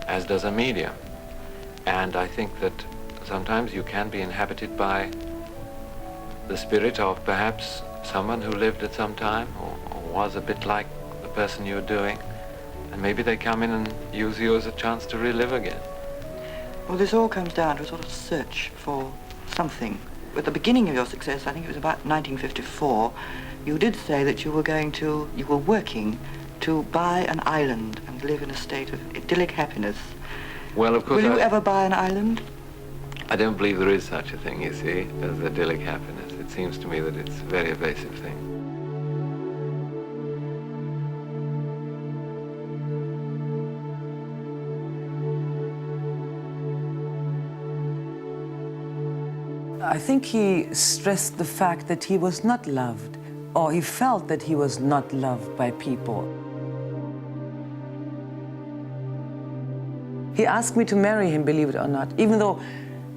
Speaker 8: as does a medium. And I think that sometimes you can be inhabited by the spirit of perhaps someone who lived at some time or was a bit like the person you're doing, and maybe they come in and use you as a chance to relive again.
Speaker 27: Well, this all comes down to a sort of search for something. At the beginning of your success, I think it was about 1954, you did say that you were working to buy an island and live in a state of idyllic happiness.
Speaker 8: Well, of course.
Speaker 27: Will you ever buy an island?
Speaker 8: I don't believe there is such a thing, you see, as idyllic happiness. It seems to me that it's a very evasive thing.
Speaker 4: I think he stressed the fact that he was not loved, or he felt that he was not loved by people. He asked me to marry him, believe it or not, even though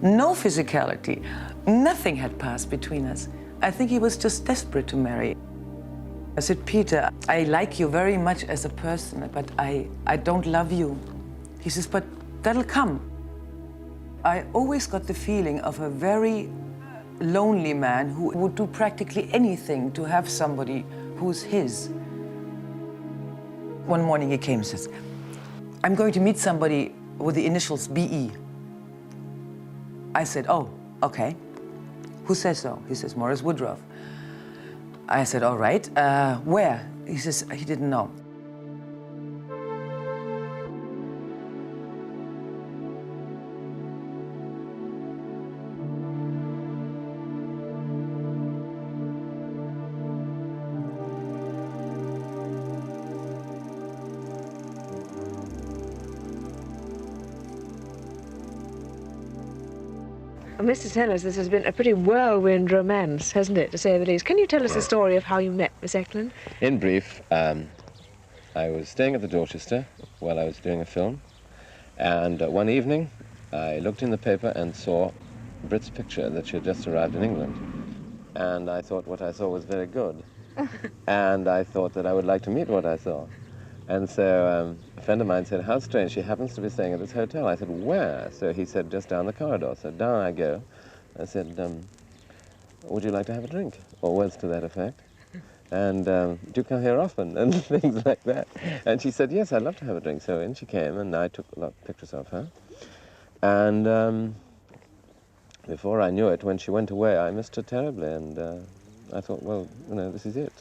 Speaker 4: no physicality, nothing had passed between us. I think he was just desperate to marry. I said, Peter, I like you very much as a person, but I don't love you. He says, but that'll come. I always got the feeling of a very lonely man who would do practically anything to have somebody who's his. One morning he came and says, I'm going to meet somebody with the initials B.E. I said, oh, okay. Who says so? He says, Morris Woodruff. I said, all right, where? He says, he didn't know.
Speaker 5: Mr. Sellers, this has been a pretty whirlwind romance, hasn't it, to say the least? Can you tell us the story of how you met Miss Eklund?
Speaker 9: In brief, I was staying at the Dorchester while I was doing a film, and one evening I looked in the paper and saw Brit's picture that she had just arrived in England. And I thought what I saw was very good. And I thought that I would like to meet what I saw. And so a friend of mine said, how strange, she happens to be staying at this hotel. I said, where? So he said, just down the corridor. So down I go. I said, would you like to have a drink? Or words to that effect. And do you come here often? And things like that. And she said, yes, I'd love to have a drink. So in she came, and I took a lot of pictures of her. And before I knew it, when she went away, I missed her terribly. And I thought, well, you know, this is it.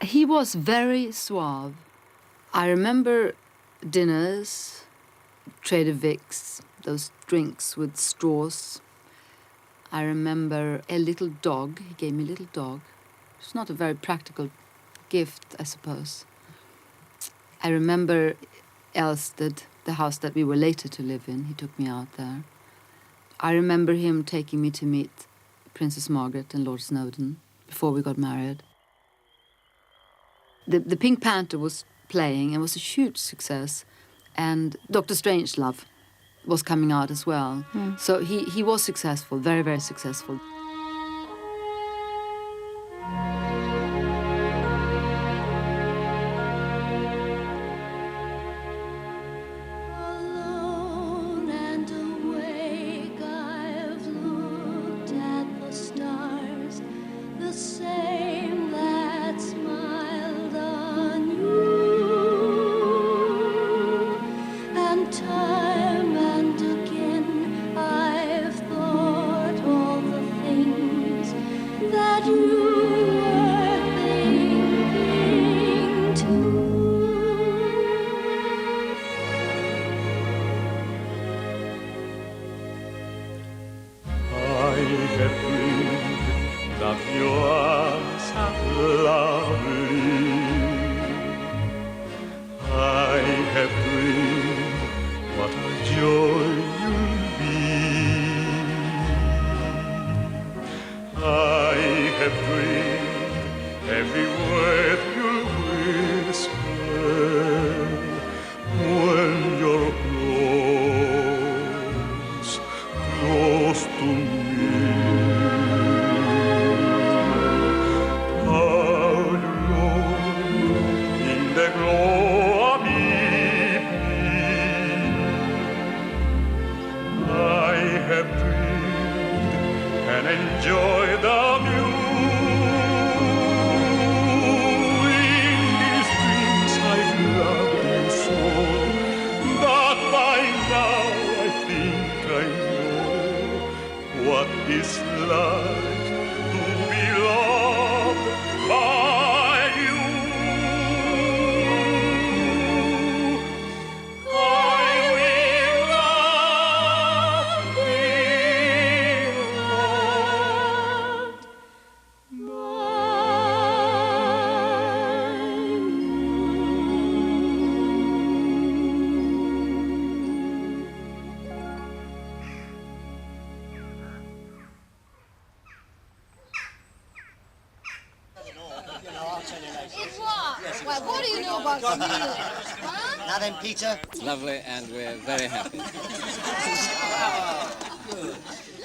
Speaker 20: He was very suave. I remember dinners, Trader Vic's, those drinks with straws. I remember a little dog. He gave me a little dog. It's not a very practical gift, I suppose. I remember Elstead, the house that we were later to live in. He took me out there. I remember him taking me to meet Princess Margaret and Lord Snowdon before we got married. The Pink Panther was playing and was a huge success, and Dr. Strangelove was coming out as well. So he was successful, very, very successful.
Speaker 21: Alone and
Speaker 2: have dreamed that you are so lovely. I have dreamed what a joy you'll be. I have dreamed every word you'll whisper when you're close to me. How alone in the glow of evening I have dreamed and enjoyed the view. In these dreams I've loved you so that by now I think I know what it's like to be loved by you. I will love be loved
Speaker 3: Well, what do you know about music? Huh?
Speaker 11: Now then, Peter.
Speaker 14: It's lovely, and we're very happy.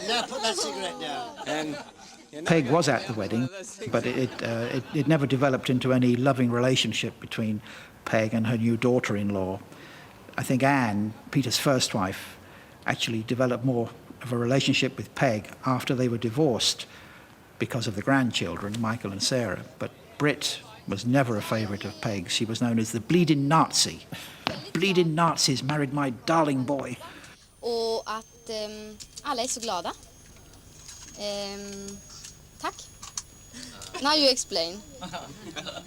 Speaker 11: Now put that cigarette down.
Speaker 14: And
Speaker 16: Peg was at the wedding, but it never developed into any loving relationship between Peg and her new daughter-in-law. I think Anne, Peter's first wife, actually developed more of a relationship with Peg after they were divorced because of the grandchildren, Michael and Sarah. But Brit was never a favourite of Peg's. She was known as the bleeding Nazi. The bleeding Nazis married my darling boy.
Speaker 3: Och att alla är så glada. Tack. Now you explain.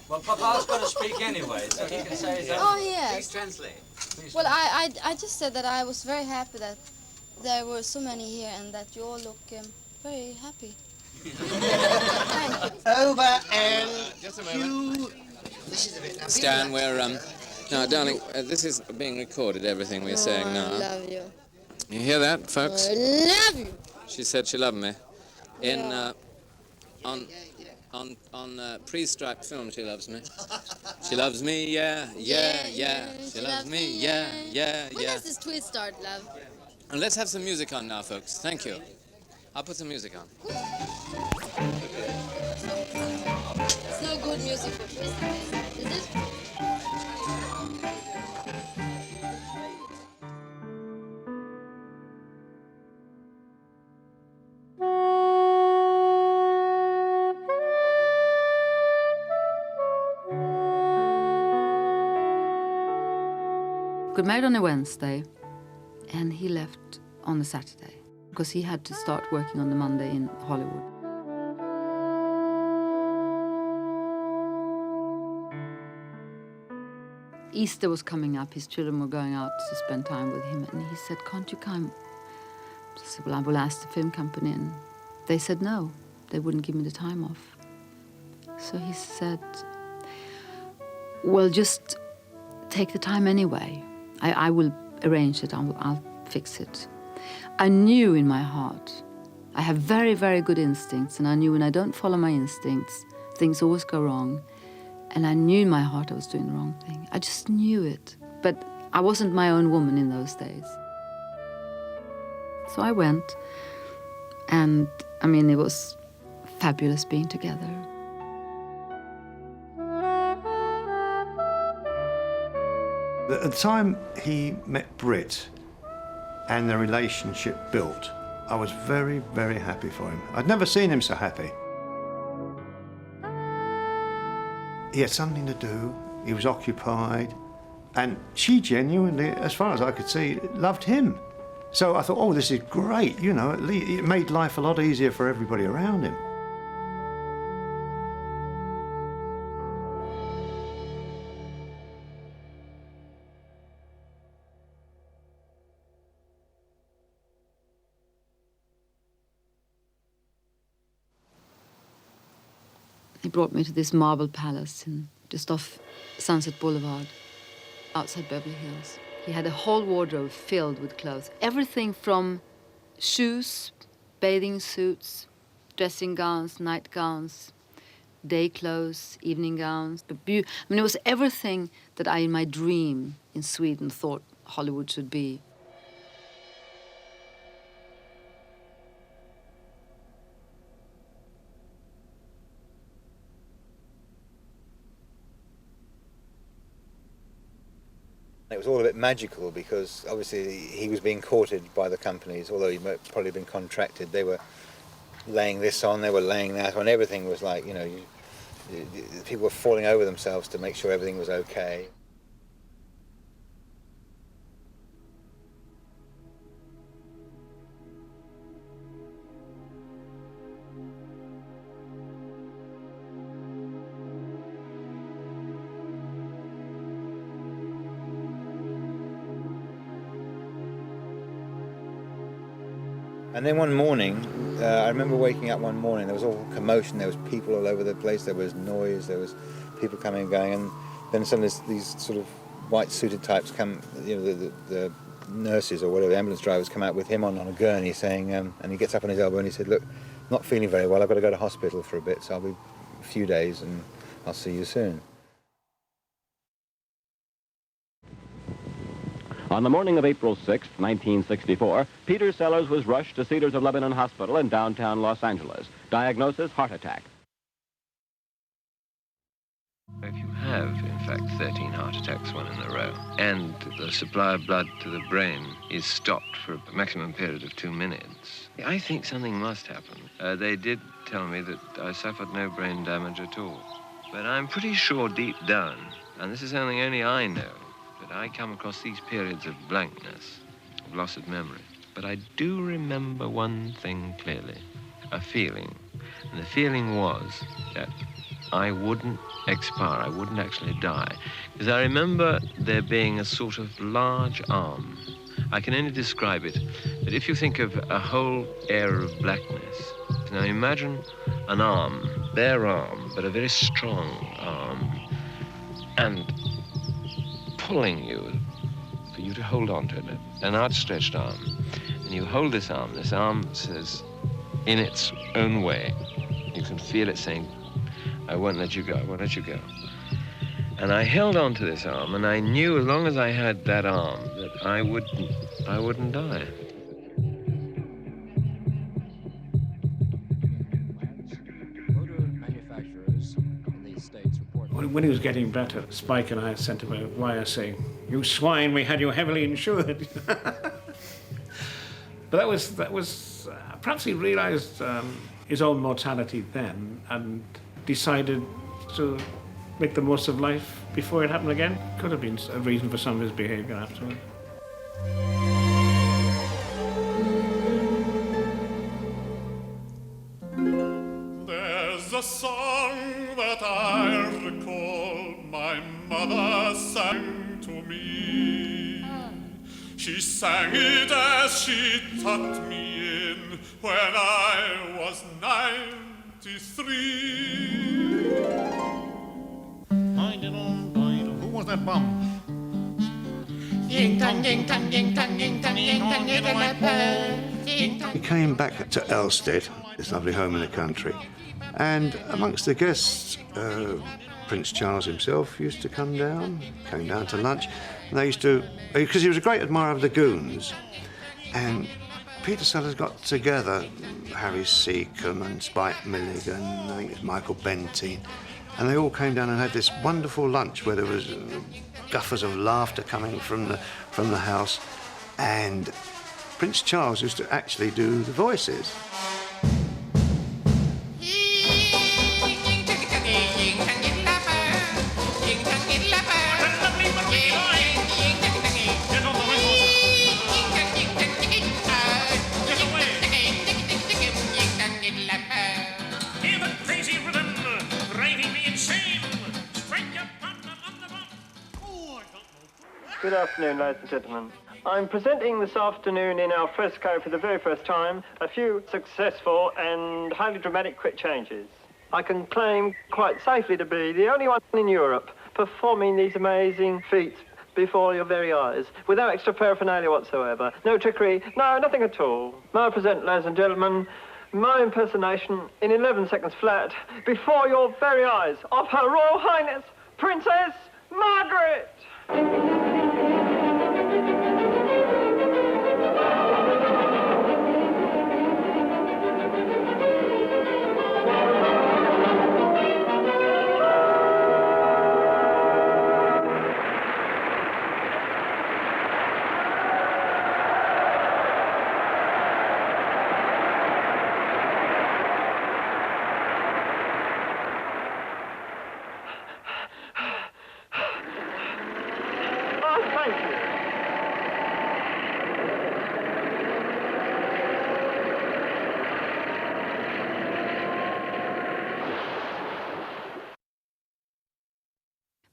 Speaker 14: Well, Papa's got to speak anyway, so he can say his own.
Speaker 3: Oh, yes.
Speaker 14: Please translate. Please
Speaker 3: Well, I just said that I was very happy that there were so many here and that you all look very happy.
Speaker 11: Over and
Speaker 14: just a moment.
Speaker 11: cue. This is a bit.
Speaker 14: Stan, we're now, darling, this is being recorded. Everything we're saying now.
Speaker 3: I love you.
Speaker 14: You hear that, folks?
Speaker 3: I love you.
Speaker 14: She said she loved me. In on pre-striped film, she loves me. She loves me, yeah. She loves me, yeah.
Speaker 3: When does this tweet start, love?
Speaker 14: And let's have some music on now, folks. Thank you. I'll put some music on.
Speaker 3: It's no good music for Christmas, is it?
Speaker 20: Got married on a Wednesday, and he left on a Saturday because he had to start working on the Monday in Hollywood. Easter was coming up, his children were going out to spend time with him, and he said, "Can't you come?" I said, "Well, I will ask the film company," and they said no, they wouldn't give me the time off. So he said, "Well, just take the time anyway. I will arrange it, I'll fix it." I knew in my heart, I have very, very good instincts, and I knew when I don't follow my instincts, things always go wrong. And I knew in my heart I was doing the wrong thing. I just knew it. But I wasn't my own woman in those days. So I went, and I mean, it was fabulous being together.
Speaker 21: At the time he met Brit and the relationship built, I was very, very happy for him. I'd never seen him so happy. He had something to do, he was occupied, and she genuinely, as far as I could see, loved him. So I thought, oh, this is great, you know, at least it made life a lot easier for everybody around him.
Speaker 20: He brought me to this marble palace just off Sunset Boulevard, outside Beverly Hills. He had a whole wardrobe filled with clothes. Everything from shoes, bathing suits, dressing gowns, nightgowns, day clothes, evening gowns. It was everything that I, in my dream in Sweden, thought Hollywood should be.
Speaker 6: It was all a bit magical because obviously he was being courted by the companies, although he might probably been contracted. They were laying this on, they were laying that on. Everything was like, you know, people were falling over themselves to make sure everything was okay. And then one morning, I remember waking up one morning, there was all commotion, there was people all over the place, there was noise, there was people coming and going, and then suddenly these sort of white-suited types come, you know, the nurses or whatever, the ambulance drivers come out with him on a gurney saying, and he gets up on his elbow and he said, look, not feeling very well, I've got to go to hospital for a bit, so I'll be a few days and I'll see you soon.
Speaker 7: On the morning of April 6, 1964, Peter Sellers was rushed to Cedars of Lebanon Hospital in downtown Los Angeles. Diagnosis, heart attack.
Speaker 9: If you have, in fact, 13 heart attacks, one in a row, and the supply of blood to the brain is stopped for a maximum period of 2 minutes, I think something must happen. They did tell me that I suffered no brain damage at all. But I'm pretty sure deep down, and this is something only I know, that I come across these periods of blankness, of loss of memory. But I do remember one thing clearly, a feeling. And the feeling was that I wouldn't expire, I wouldn't actually die. Because I remember there being a sort of large arm. I can only describe it, that if you think of a whole air of blackness, now imagine an arm, bare arm, but a very strong arm, and pulling you for you to hold on to it, an outstretched arm. And you hold this arm says, in its own way, you can feel it saying, I won't let you go, I won't let you go. And I held on to this arm, and I knew as long as I had that arm that I wouldn't die.
Speaker 16: When he was getting better, Spike and I sent him a wire saying, "You swine, we had you heavily insured." But that was perhaps he realised his own mortality then and decided to make the most of life before it happened again. Could have been a reason for some of his behaviour afterward.
Speaker 2: There's a song that I recall my mother sang to me. She sang it as she tucked me in when I was 93.
Speaker 11: Who was that bum?
Speaker 21: He came back to Elstead, this lovely home in the country, and amongst the guests, Prince Charles himself used to came down to lunch, and they used to, because he was a great admirer of the Goons, and Peter Sellers got together Harry Seacombe and Spike Milligan, I think it was Michael Bentine, and they all came down and had this wonderful lunch where there was guffers of laughter coming from the house, and Prince Charles used to actually do the voices.
Speaker 19: Good afternoon, ladies and gentlemen. I'm presenting this afternoon in our fresco for the very first time a few successful and highly dramatic quick changes.
Speaker 10: I can claim quite safely to be the only one in Europe performing these amazing feats before your very eyes, without extra paraphernalia whatsoever. No trickery, no, nothing at all. May I present, ladies and gentlemen, my impersonation in 11 seconds flat, before your very eyes, of Her Royal Highness, Princess Margaret!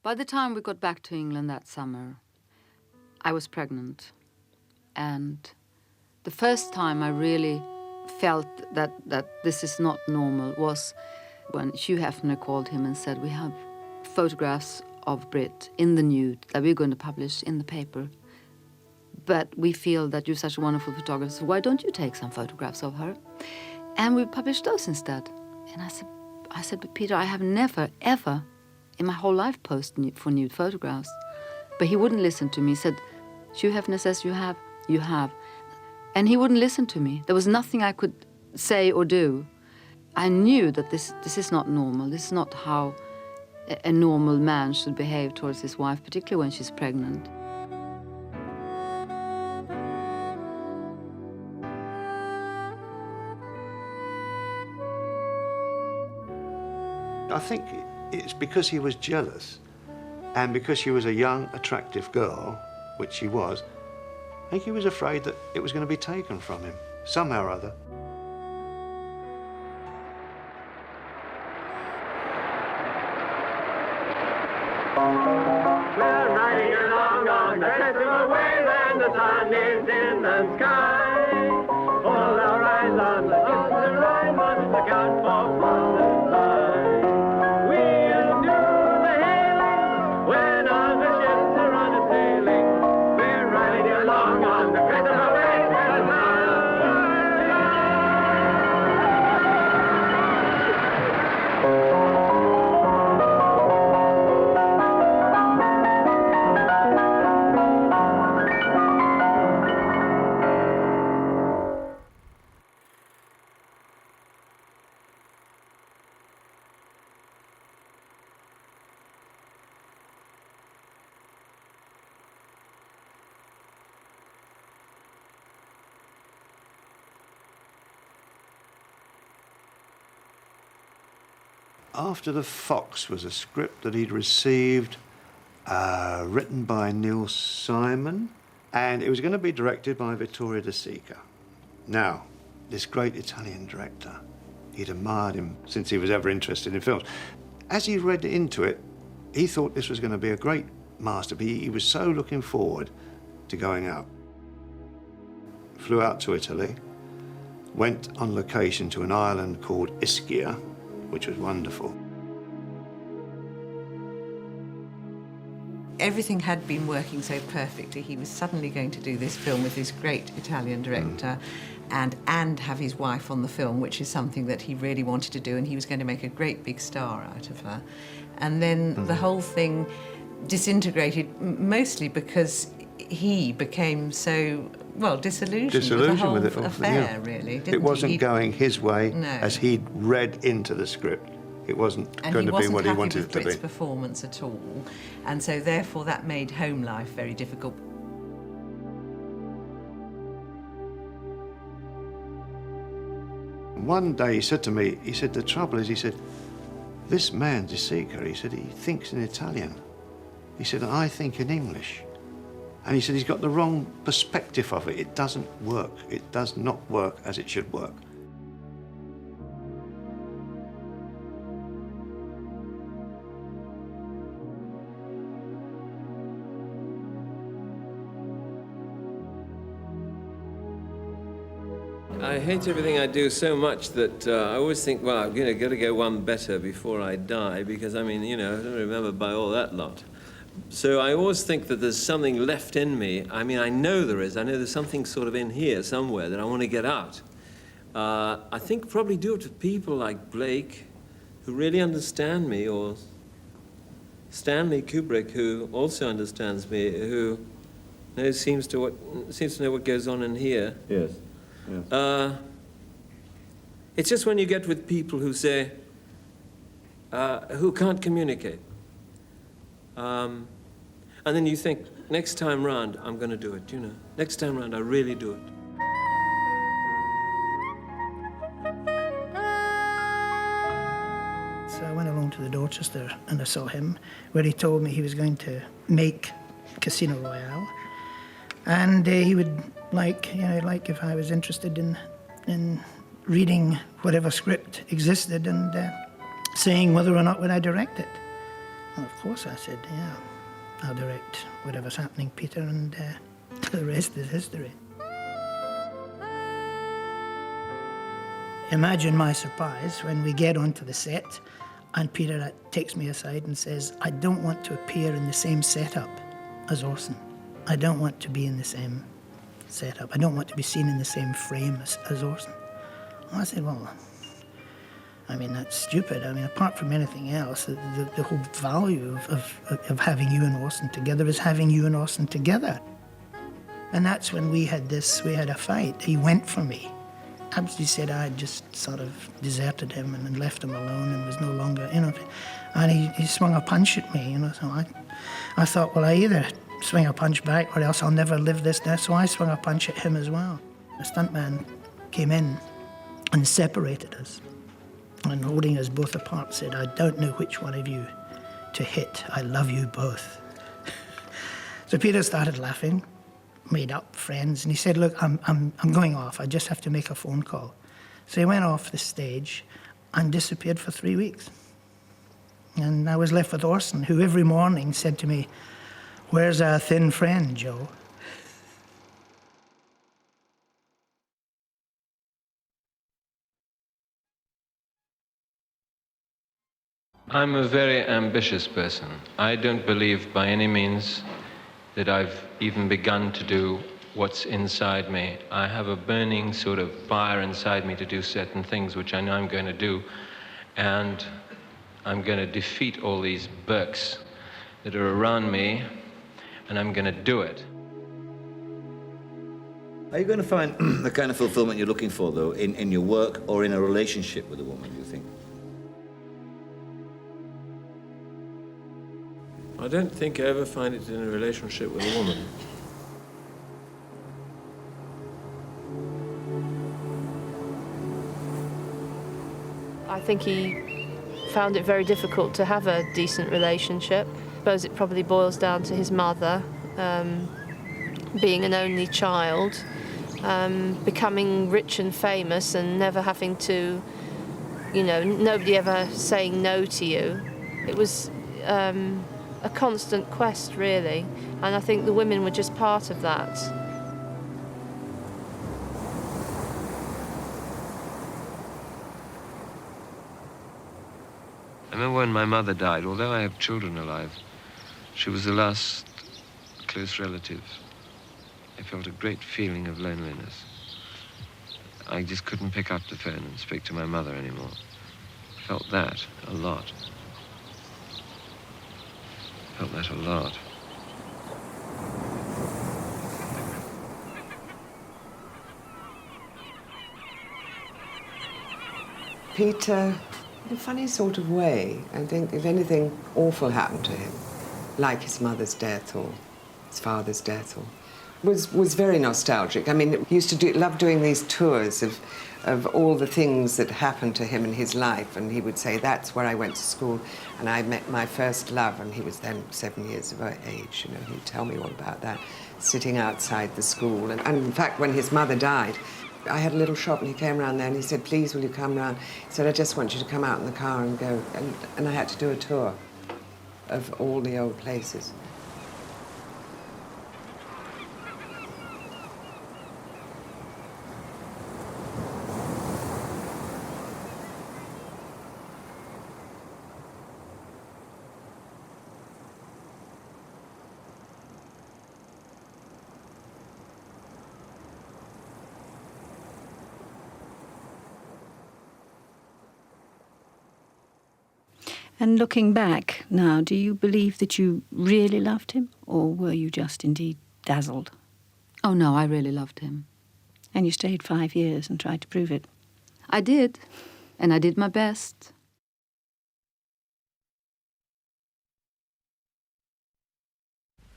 Speaker 20: By the time we got back to England that summer, I was pregnant. And the first time I really felt that this is not normal was when Hugh Hefner called him and said, we have photographs of Brit in the nude that we're going to publish in the paper. But we feel that you're such a wonderful photographer, so why don't you take some photographs of her? And we published those instead. And I said, but Peter, I have never, ever in my whole life posed for nude photographs. But he wouldn't listen to me. He said, Hugh Hefner says you have, you have. And he wouldn't listen to me. There was nothing I could say or do. I knew that this is not normal. This is not how a normal man should behave towards his wife, particularly when she's pregnant.
Speaker 21: I think it's because he was jealous, and because she was a young, attractive girl, which she was, I think he was afraid that it was going to be taken from him, somehow or other.
Speaker 10: We're riding along on the crest of a wave and the sun is in the sky. All our eyes on the other line must look out for Father's eye. We'll do the hailing when all the ships are on a sailing. We're riding along on the crest of a wave and the sun.
Speaker 21: After the Fox was a script that he'd received, written by Neil Simon, and it was going to be directed by Vittorio De Sica. Now, this great Italian director, he'd admired him since he was ever interested in films. As he read into it, he thought this was going to be a great masterpiece. He was so looking forward to going out. Flew out to Italy, went on location to an island called Ischia, which was wonderful.
Speaker 12: Everything had been working so perfectly. He was suddenly going to do this film with this great Italian director and have his wife on the film, which is something that he really wanted to do, and he was going to make a great big star out of her. And then the whole thing disintegrated, mostly because he became so, well, disillusioned with the whole affair, really. Didn't
Speaker 21: it wasn't
Speaker 12: he?
Speaker 21: Going his way
Speaker 12: No.
Speaker 21: as he'd read into the script. It wasn't going to be what he wanted it to be.
Speaker 12: And he wasn't happy with Brit's performance at all. And so therefore that made home life very difficult.
Speaker 21: One day he said to me, he said, the trouble is, he said, this man, De Sica, he said, he thinks in Italian. He said, I think in English. And he said, he's got the wrong perspective of it. It doesn't work. It does not work as it should work.
Speaker 15: I
Speaker 13: hate everything I do so much that I always think, well, I'm got to go one better before I die, because, I mean, you know, I don't remember by all that lot. So I always think that there's something left in me. I mean, I know there is. I know there's something sort of in here somewhere that I want to get out. I think probably do it to people like Blake, who really understand me, or Stanley Kubrick, who also understands me, who seems to know what goes on in here.
Speaker 15: Yes. Yes.
Speaker 13: It's just when you get with people who say, who can't communicate. And then you think, next time round, I'm going to do it, you know. Next time round, I really do it.
Speaker 17: So I went along to the Dorchester and I saw him, where he told me he was going to make Casino Royale. And he would like if I was interested in reading whatever script existed and saying whether or not would I direct it. Well, of course I said, yeah, I'll direct whatever's happening, Peter, and the rest is history. Imagine my surprise when we get onto the set and Peter takes me aside and says, I don't want to appear in the same setup as Orson. I don't want to be in the same setup. I don't want to be seen in the same frame as Orson. Well, I said, well, I mean, that's stupid. I mean, apart from anything else, the whole value of having you and Orson together is having you and Orson together. And that's when we had a fight. He went for me. Absolutely said I had just sort of deserted him and left him alone and was no longer, you know. And he swung a punch at me, you know. So I thought, well, I either swing a punch back or else I'll never live this down. So I swung a punch at him as well. The stuntman came in and separated us. And holding us both apart said, I don't know which one of you to hit. I love you both. So Peter started laughing, made up friends, and he said, look, I'm going off. I just have to make a phone call. So he went off the stage and disappeared for 3 weeks. And I was left with Orson, who every morning said to me, where's our thin friend, Joe?
Speaker 13: I'm a very ambitious person. I don't believe by any means that I've even begun to do what's inside me. I have a burning sort of fire inside me to do certain things which I know I'm going to do, and I'm going to defeat all these Burkes that are around me, and I'm going to do it.
Speaker 22: Are you going to find the kind of fulfillment you're looking for, though, in your work or in a relationship with a woman, do you think?
Speaker 13: I don't think I ever find it in a relationship with a woman.
Speaker 24: I think he found it very difficult to have a decent relationship. I suppose it probably boils down to his mother, being an only child, becoming rich and famous and never having to, you know, nobody ever saying no to you. It was a constant quest, really, and I think the women were just part of that.
Speaker 13: I remember when my mother died, although I have children alive, she was the last close relative. I felt a great feeling of loneliness. I just couldn't pick up the phone and speak to my mother anymore. I felt that a lot. Felt that a lot.
Speaker 25: Peter, in a funny sort of way, I think if anything awful happened to him, like his mother's death or his father's death, or was very nostalgic. I mean, he used to love doing these tours of all the things that happened to him in his life, and he would say, that's where I went to school and I met my first love, and he was then 7 years of age, you know. He'd tell me all about that, sitting outside the school. And in fact, when his mother died, I had a little shop and he came round there and he said, please, will you come round? He said, I just want you to come out in the car and go. And I had to do a tour of all the old places.
Speaker 1: And looking back now, do you believe that you really loved him, or were you just indeed dazzled?
Speaker 20: Oh, no, I really loved him.
Speaker 1: And you stayed 5 years and tried to prove it?
Speaker 20: I did, and I did my best.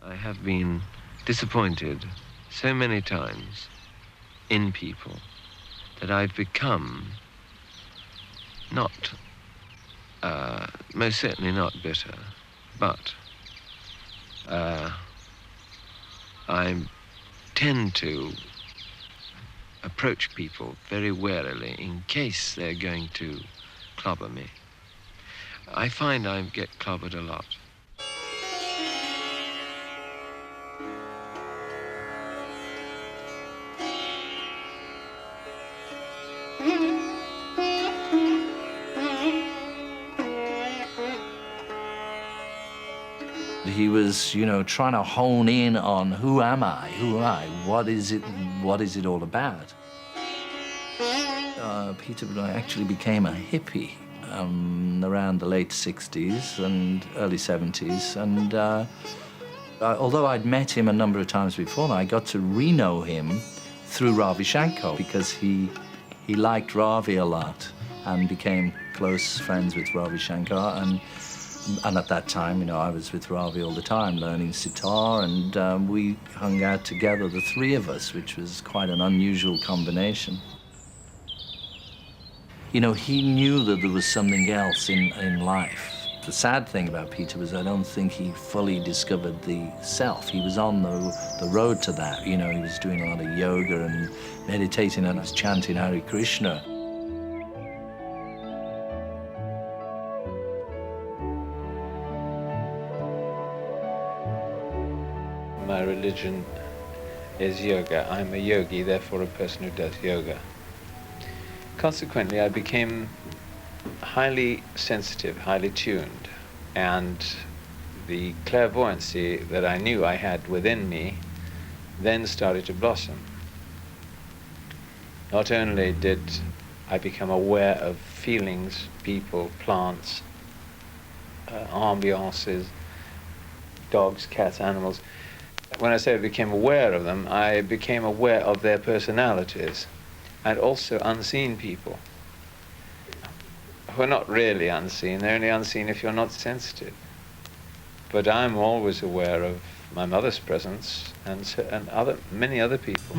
Speaker 4: I have been disappointed so many times in people that I've become not, most certainly not bitter, but I tend to approach people very warily in case they're going to clobber me. I find I get clobbered a lot.
Speaker 8: He was, you know, trying to hone in on who am I, what is it all about? Peter actually became a hippie around the late 60s and early 70s, and although I'd met him a number of times before, I got to re-know him through Ravi Shankar because he liked Ravi a lot and became close friends with Ravi Shankar, and at that time, you know, I was with Ravi all the time, learning sitar, and we hung out together, the three of us, which was quite an unusual combination. You know, he knew that there was something else in life. The sad thing about Peter was I don't think he fully discovered the self. He was on the road to that. You know, he was doing a lot of yoga and meditating and was chanting Hare Krishna.
Speaker 18: My religion is yoga. I'm a yogi, therefore a person who does yoga. Consequently, I became highly sensitive, highly tuned, and the clairvoyancy that I knew I had within me then started to blossom. Not only did I become aware of feelings, people, plants, ambiances, dogs, cats, animals. When I say I became aware of them, I became aware of their personalities and also unseen people who are not really unseen. They're only unseen if you're not sensitive. But I'm always aware of my mother's presence and many other people.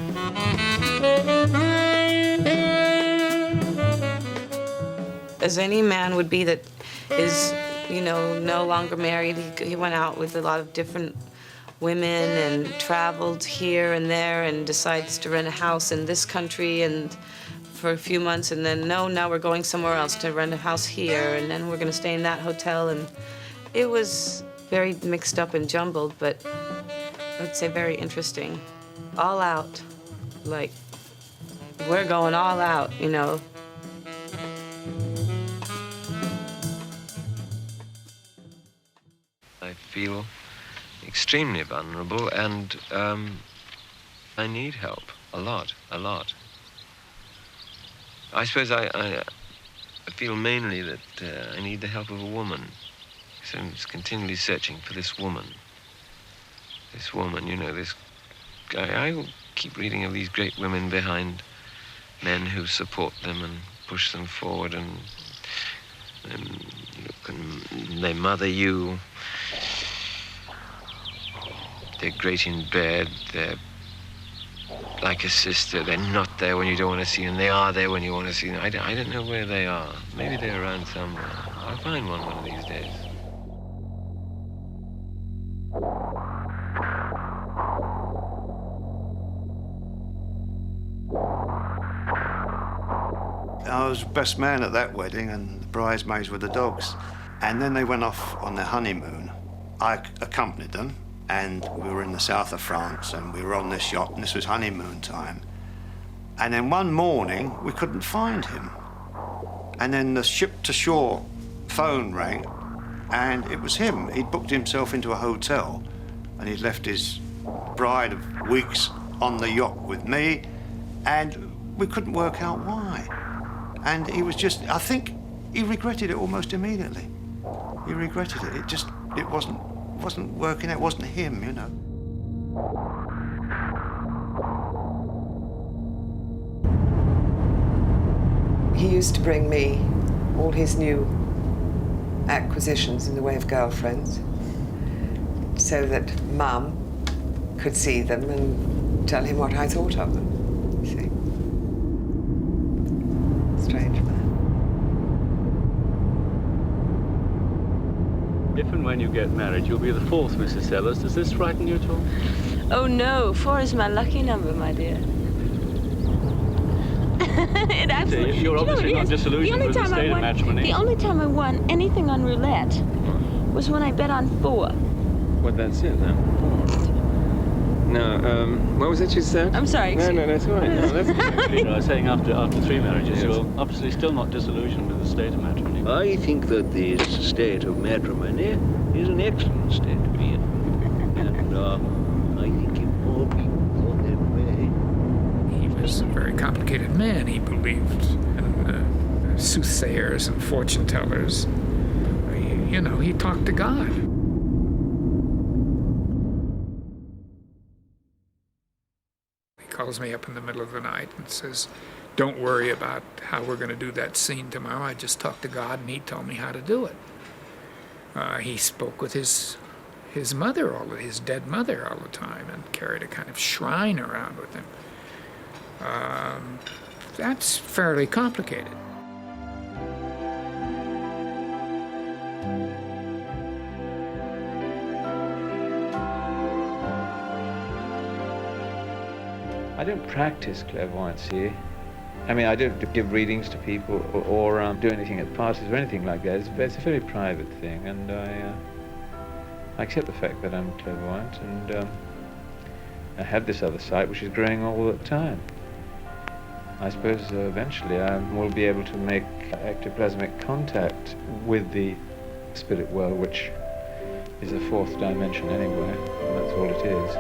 Speaker 23: As any man would be that is, you know, no longer married, he went out with a lot of different women and traveled here and there and decides to rent a house in this country and for a few months, and then now we're going somewhere else to rent a house here, and then we're going to stay in that hotel. And it was very mixed up and jumbled, but I'd say very interesting. All out. Like, we're going all out, you know.
Speaker 4: I feel extremely vulnerable, and I need help a lot. I suppose I feel mainly that I need the help of a woman. So I'm just continually searching for this woman. This woman, you know, this guy. I keep reading of these great women behind men who support them and push them forward, and they mother you. They're great in bed. They're like a sister. They're not there when you don't want to see them. They are there when you want to see them. I don't know where they are. Maybe they're around somewhere. I'll find one of these days.
Speaker 21: I was best man at that wedding, and the bridesmaids were the dogs. And then they went off on their honeymoon. I accompanied them, and we were in the south of France, and we were on this yacht, and this was honeymoon time. And then one morning, we couldn't find him. And then the ship-to-shore phone rang, and it was him. He'd booked himself into a hotel, and he'd left his bride of weeks on the yacht with me, and we couldn't work out why. And he was just, I think he regretted it almost immediately. he regretted it. It wasn't working out, it wasn't him, you know.
Speaker 25: He used to bring me all his new acquisitions in the way of girlfriends so that Mum could see them and tell him what I thought of them, you see. Strange man.
Speaker 3: If and when you get married, you'll be the fourth Mrs. Sellers. Does this frighten you at all?
Speaker 23: Oh no, 4 is my lucky number, my dear. It absolutely.
Speaker 3: You're obviously not disillusioned with the state of matrimony.
Speaker 23: The only time I won anything on roulette was when I bet on 4.
Speaker 13: Well, that's it then. Now, what was it you said?
Speaker 23: I'm sorry.
Speaker 13: No, that's all right. No, that's
Speaker 3: I was saying after 3 marriages, you're obviously still not disillusioned with the state of matrimony.
Speaker 5: I think that the state of matrimony is an excellent state to be in. And I think if more people thought that way.
Speaker 6: He was a very complicated man. He believed in soothsayers and fortune tellers. He talked to God. He calls me up in the middle of the night and says, "Don't worry about how we're going to do that scene tomorrow. I just talked to God and he told me how to do it." He spoke with his mother, his dead mother all the time, and carried a kind of shrine around with him. That's fairly complicated.
Speaker 18: I don't practice clairvoyancy. I mean, I don't give readings to people or do anything at parties or anything like that. It's a very private thing, and I accept the fact that I'm clairvoyant, and I have this other sight which is growing all the time. I suppose eventually I will be able to make ectoplasmic contact with the spirit world, which is a 4th dimension anyway, and that's all it is.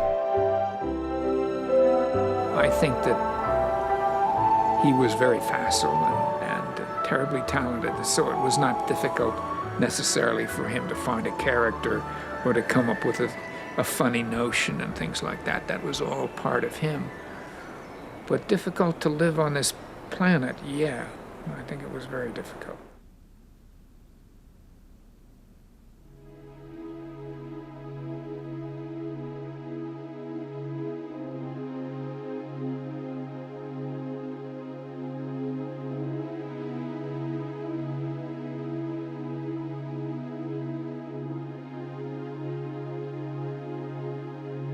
Speaker 6: I think that he was very facile and terribly talented, so it was not difficult necessarily for him to find a character or to come up with a funny notion and things like that. That was all part of him. But difficult to live on this planet, yeah. I think it was very difficult.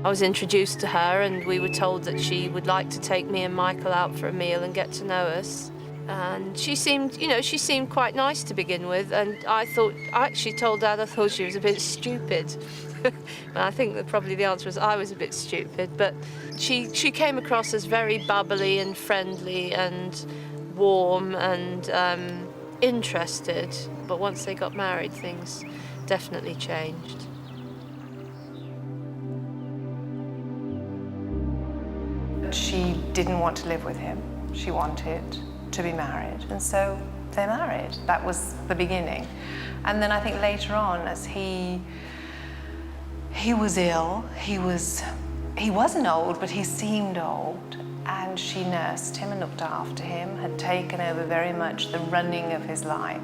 Speaker 24: I was introduced to her and we were told that she would like to take me and Michael out for a meal and get to know us. And she seemed quite nice to begin with, and I actually told Dad I thought she was a bit stupid. And I think that probably the answer was I was a bit stupid, but she came across as very bubbly and friendly and warm and interested. But once they got married, things definitely changed.
Speaker 7: She didn't want to live with him. She wanted to be married, and so they married. That was the beginning. And then I think later on, as he was ill, he wasn't old, but he seemed old, and she nursed him and looked after him, had taken over very much the running of his life.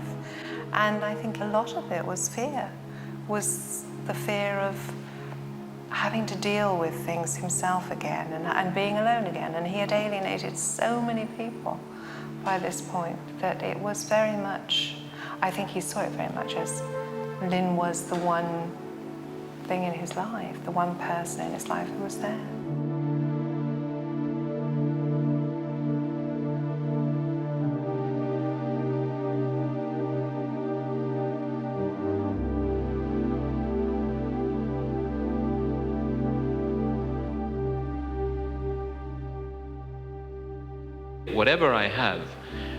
Speaker 7: And I think a lot of it was fear, was the fear of having to deal with things himself again and being alone again. And he had alienated so many people by this point that it was very much, I think he saw it very much as Lynn was the one thing in his life, the one person in his life who was there.
Speaker 4: Whatever I have,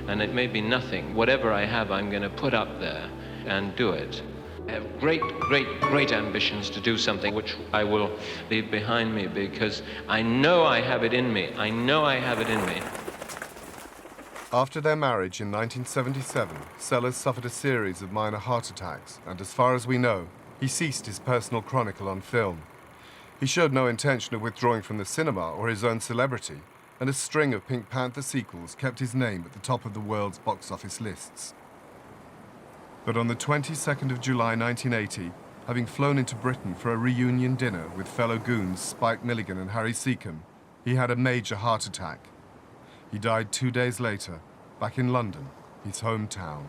Speaker 4: and it may be nothing, whatever I have, I'm going to put up there and do it. I have great, great, great ambitions to do something which I will leave behind me because I know I have it in me. I know I have it in me.
Speaker 2: After their marriage in 1977, Sellers suffered a series of minor heart attacks, and as far as we know, he ceased his personal chronicle on film. He showed no intention of withdrawing from the cinema or his own celebrity, and a string of Pink Panther sequels kept his name at the top of the world's box office lists. But on the 22nd of July 1980, having flown into Britain for a reunion dinner with fellow goons Spike Milligan and Harry Seacombe, he had a major heart attack. He died 2 days later, back in London, his hometown.